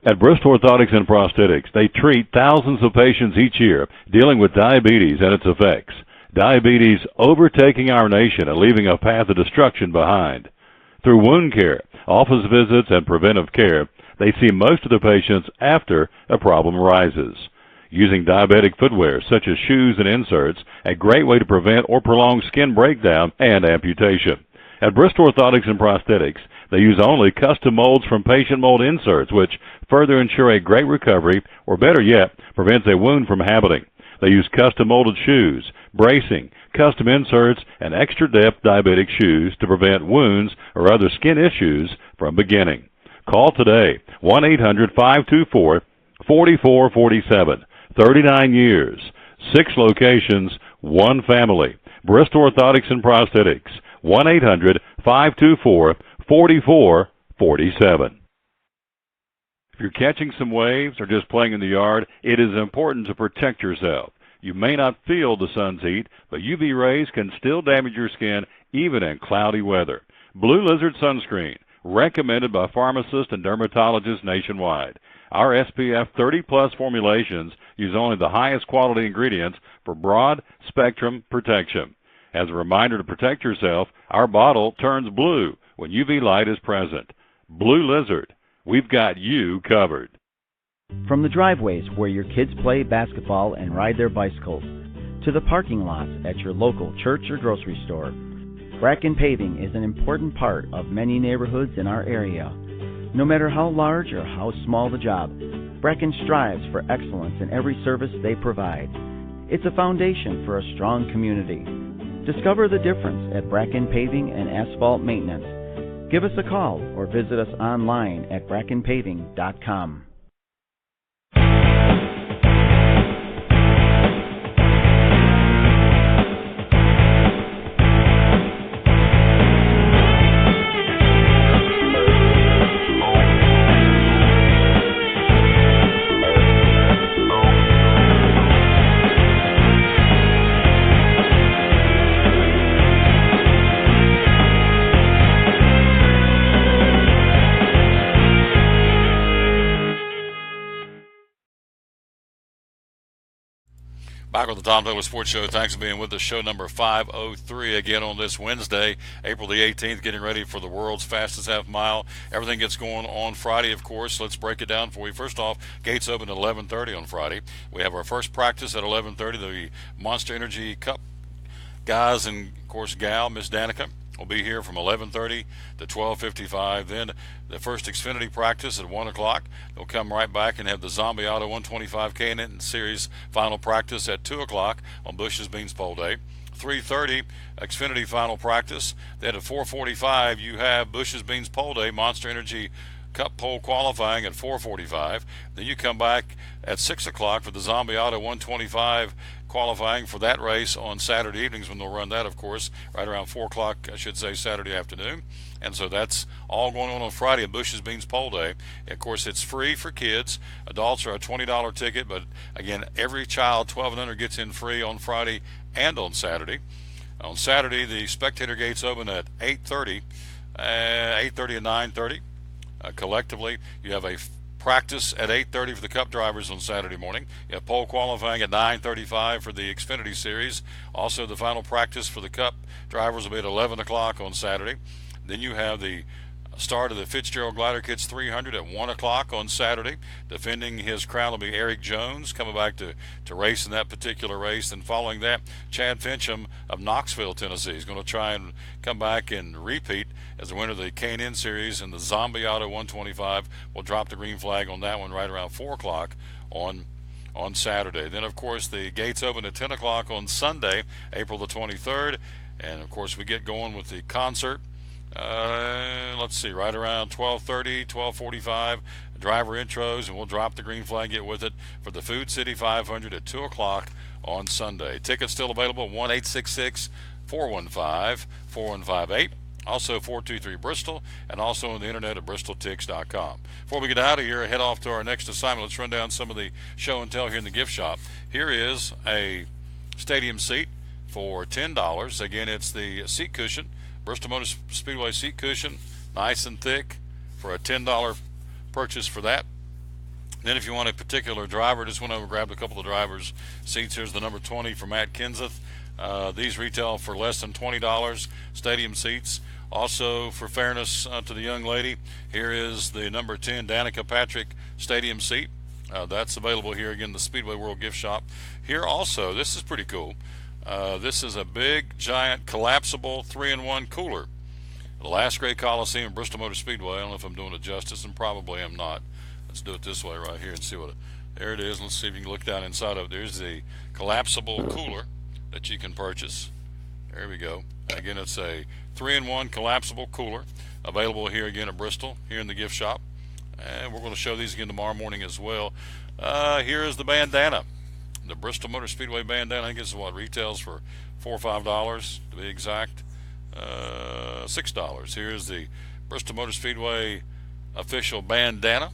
Speaker 12: At Bristol Orthotics and Prosthetics, they treat thousands of patients each year dealing with diabetes and its effects. Diabetes overtaking our nation and leaving a path of destruction behind. Through wound care, office visits, and preventive care, they see most of the patients after a problem arises. Using diabetic footwear such as shoes and inserts, a great way to prevent or prolong skin breakdown and amputation. At Bristol Orthotics and Prosthetics, they use only custom molds from patient mold inserts, which further ensure a great recovery, or better yet, prevents a wound from happening. They use custom molded shoes, bracing, custom inserts, and extra depth diabetic shoes to prevent wounds or other skin issues from beginning. Call today, 1-800-524-4447. 39 years, 6 locations, 1 family. Bristol Orthotics and Prosthetics, 1-800-524-4447. If you're catching some waves or just playing in the yard, it is important to protect yourself. You may not feel the sun's heat, but UV rays can still damage your skin even in cloudy weather. Blue Lizard Sunscreen, recommended by pharmacists and dermatologists nationwide. Our SPF 30-plus formulations use only the highest quality ingredients for broad spectrum protection. As a reminder to protect yourself, our bottle turns blue when UV light is present. Blue Lizard, we've got you covered.
Speaker 3: From the driveways where your kids play basketball and ride their bicycles, to the parking lots at your local church or grocery store, Bracken Paving is an important part of many neighborhoods in our area. No matter how large or how small the job, Bracken strives for excellence in every service they provide. It's a foundation for a strong community. Discover the difference at Bracken Paving and Asphalt Maintenance. Give us a call or visit us online at brackenpaving.com.
Speaker 1: Back with the Tom Taylor Sports Show. Thanks for being with us. Show number 503 again on this Wednesday, April the 18th, getting ready for the world's fastest half mile. Everything gets going on Friday, of course. Let's break it down for you. First off, gates open at 11:30 on Friday. We have our first practice at 11:30. The Monster Energy Cup guys and, of course, gal, Miss Danica, will be here from 11:30 to 12:55. Then the first Xfinity practice at 1 o'clock. They'll come right back and have the Zombie Auto 125 K&N Series final practice at 2 o'clock on Bush's Beans Pole Day. 3:30 Xfinity final practice. Then at 4:45 you have Bush's Beans Pole Day, Monster Energy Cup pole qualifying at 4:45. Then you come back at 6 o'clock for the Zombie Auto 125 qualifying for that race on Saturday evenings, when they'll run that, of course, right around 4 o'clock, I should say, Saturday afternoon. And so that's all going on Friday at Bush's Beans Pole Day. Of course, it's free for kids. Adults are a $20 ticket, but again, every child 12 and under gets in free on Friday and on Saturday. On Saturday, the spectator gates open at 8:30 and 9:30. Collectively, you have a practice at 8:30 for the Cup drivers on Saturday morning. You have pole qualifying at 9:35 for the Xfinity Series. Also, the final practice for the Cup drivers will be at 11 o'clock on Saturday. Then you have the start of the Fitzgerald Glider Kids 300 at 1 o'clock on Saturday. Defending his crown will be Eric Jones, coming back to race in that particular race. And following that, Chad Fincham of Knoxville, Tennessee, is going to try and come back and repeat as the winner of the K&N Series, and the Zombie Auto 125 will drop the green flag on that one right around 4 o'clock on Saturday. Then, of course, the gates open at 10 o'clock on Sunday, April the 23rd. And, of course, we get going with the concert. Let's see, right around 12:30, 12:45, driver intros, and we'll drop the green flag, get with it, for the Food City 500 at 2 o'clock on Sunday. Tickets still available, 1-866-415-4158. Also 423 Bristol, and also on the internet at bristoltix.com. Before we get out of here, head off to our next assignment. Let's run down some of the show and tell here in the gift shop. Here is a stadium seat for $10. Again, it's the seat cushion, Bristol Motor Speedway seat cushion, nice and thick, for a $10 purchase for that. Then if you want a particular driver, just went over and grabbed a couple of drivers' seats. Here's the number 20 for Matt Kenseth. These retail for less than $20, stadium seats. Also, for fairness to the young lady, here is the number 10 Danica Patrick stadium seat. That's available here, again, the Speedway World Gift Shop. Here also, this is pretty cool. This is a big, giant, collapsible 3-in-1 cooler. The last great Coliseum, Bristol Motor Speedway. I don't know if I'm doing it justice, and probably am not. Let's do it this way right here and see what there it is. Let's see if you can look down inside of it. There's the collapsible cooler that you can purchase. There we go. Again, it's a 3-in-1 collapsible cooler, available here again at Bristol, here in the gift shop. And we're going to show these again tomorrow morning as well. Here is the bandana, the Bristol Motor Speedway bandana. I think it's what retails for $4 or $5 to be exact. $6. Here's the Bristol Motor Speedway official bandana.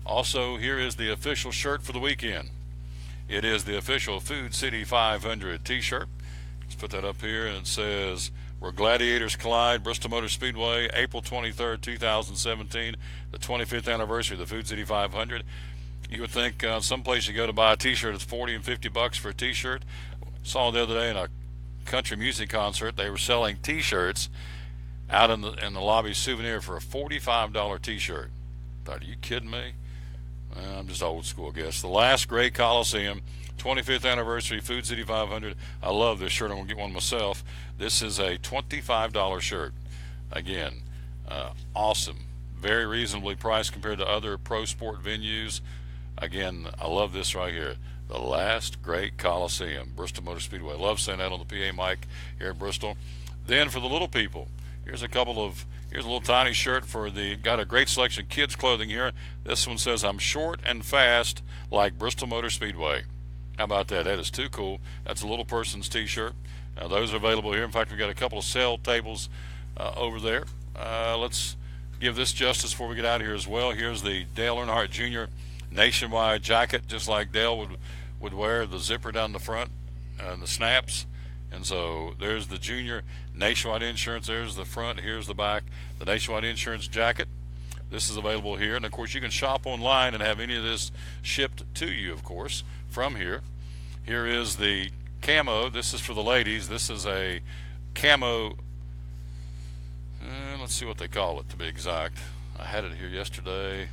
Speaker 1: Also, here is the official shirt for the weekend. It is the official Food City 500 t-shirt. Let's put that up here, and it says, "Where Gladiators Collide, Bristol Motor Speedway, April 23rd, 2017, the 25th anniversary of the Food City 500. You would think someplace you go to buy a t-shirt, it's $40 and $50 for a t-shirt. Saw the other day in a country music concert, they were selling t-shirts out in the lobby souvenir for a $45 t-shirt. Thought, are you kidding me? I'm just old school, I guess. The Last Great Coliseum, 25th anniversary, Food City 500. I love this shirt. I'm going to get one myself. This is a $25 shirt. Again, awesome. Very reasonably priced compared to other pro sport venues. Again, I love this right here. The Last Great Coliseum, Bristol Motor Speedway. Love saying that on the PA mic here at Bristol. Then for the little people, here's a little tiny shirt got a great selection of kids clothing here. This one says, "I'm short and fast like Bristol Motor Speedway." How about that? That is too cool. That's a little person's t-shirt. Those are available here. In fact, we've got a couple of sale tables over there. Let's give this justice before we get out of here as well. Here's the Dale Earnhardt Jr. Nationwide jacket, just like Dale would wear, the zipper down the front and the snaps. And so there's the Junior Nationwide Insurance. There's the front. Here's the back. The Nationwide Insurance jacket. This is available here. And, of course, you can shop online and have any of this shipped to you, of course, from here. Here is the camo. This is for the ladies. This is a camo. Let's see what they call it, to be exact. I had it here yesterday.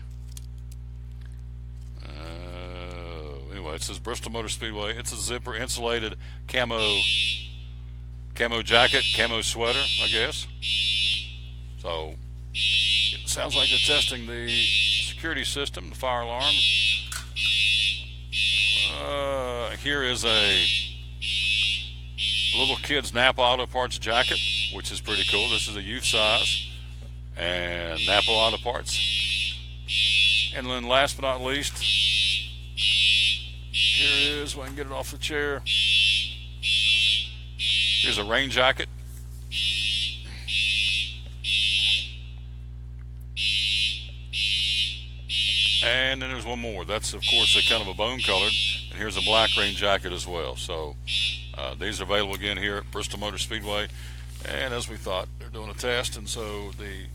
Speaker 1: Anyway, it says Bristol Motor Speedway. It's a zipper insulated camo jacket, camo sweater, I guess. So it sounds like they're testing the security system, the fire alarm. Here is a little kid's Napa Auto Parts jacket, which is pretty cool. This is a youth size, and Napa Auto Parts. And then last but not least, here is, if I can get it off the chair. Here's a rain jacket. And then there's one more. That's, of course, a kind of a bone colored. And here's a black rain jacket as well. So these are available again here at Bristol Motor Speedway. And as we thought, they're doing a test, and so the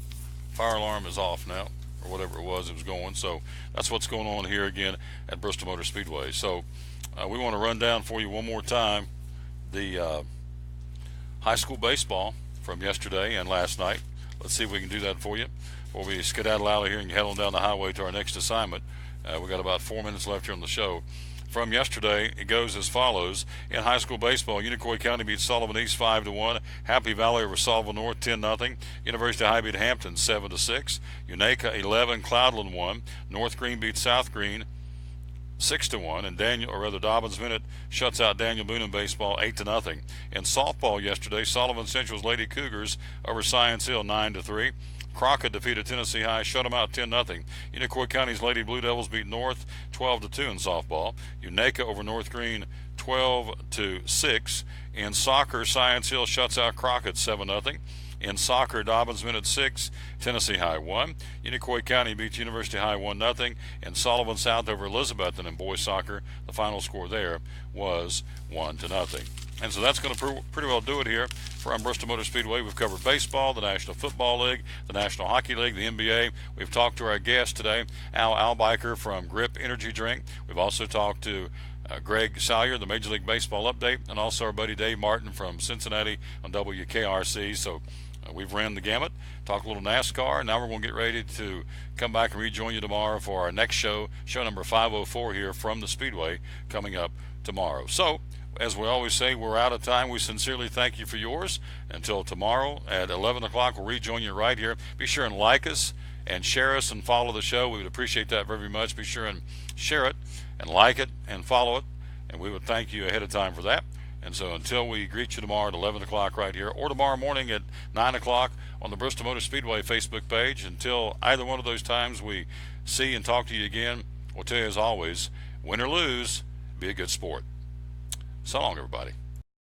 Speaker 1: fire alarm is off now, or whatever it was going. So that's what's going on here again at Bristol Motor Speedway. So we want to run down for you one more time the high school baseball from yesterday and last night. Let's see if we can do that for you before we skedaddle out of here and head on down the highway to our next assignment. We've got about 4 minutes left here on the show. From yesterday, it goes as follows. In high school baseball, Unicoi County beats Sullivan East 5-1. Happy Valley over Sullivan North 10-0. University High beat Hampton 7-6. Unaka 11, Cloudland 1. North Green beats South Green 6-1, and Dobbins Minute shuts out Daniel Boone in baseball 8-0. In softball yesterday, Sullivan Central's Lady Cougars over Science Hill 9-3. Crockett defeated Tennessee High, shut them out 10-0. Unicoi County's Lady Blue Devils beat North 12-2 in softball. Unaka over North Green 12-6. In soccer, Science Hill shuts out Crockett 7-0. In soccer, Dobbins Minute 6, Tennessee High 1. Unicoi County beats University High 1-0. And Sullivan South over Elizabethton in boys soccer, the final score there was 1-0. And so that's going to pretty well do it here from Bristol Motor Speedway. We've covered baseball, the National Football League, the National Hockey League, the NBA. We've talked to our guest today, Al Albiker from Grip Energy Drink. We've also talked to Greg Salyer, the Major League Baseball update, and also our buddy Dave Martin from Cincinnati on WKRC. So we've ran the gamut, talked a little NASCAR. Now we're going to get ready to come back and rejoin you tomorrow for our next show number 504 here from the Speedway, coming up tomorrow. So, as we always say, we're out of time. We sincerely thank you for yours. Until tomorrow at 11 o'clock, we'll rejoin you right here. Be sure and like us and share us and follow the show. We would appreciate that very much. Be sure and share it and like it and follow it, and we would thank you ahead of time for that. And so until we greet you tomorrow at 11 o'clock right here, or tomorrow morning at 9 o'clock on the Bristol Motor Speedway Facebook page, until either one of those times we see and talk to you again, we'll tell you as always, win or lose, be a good sport. So long, everybody.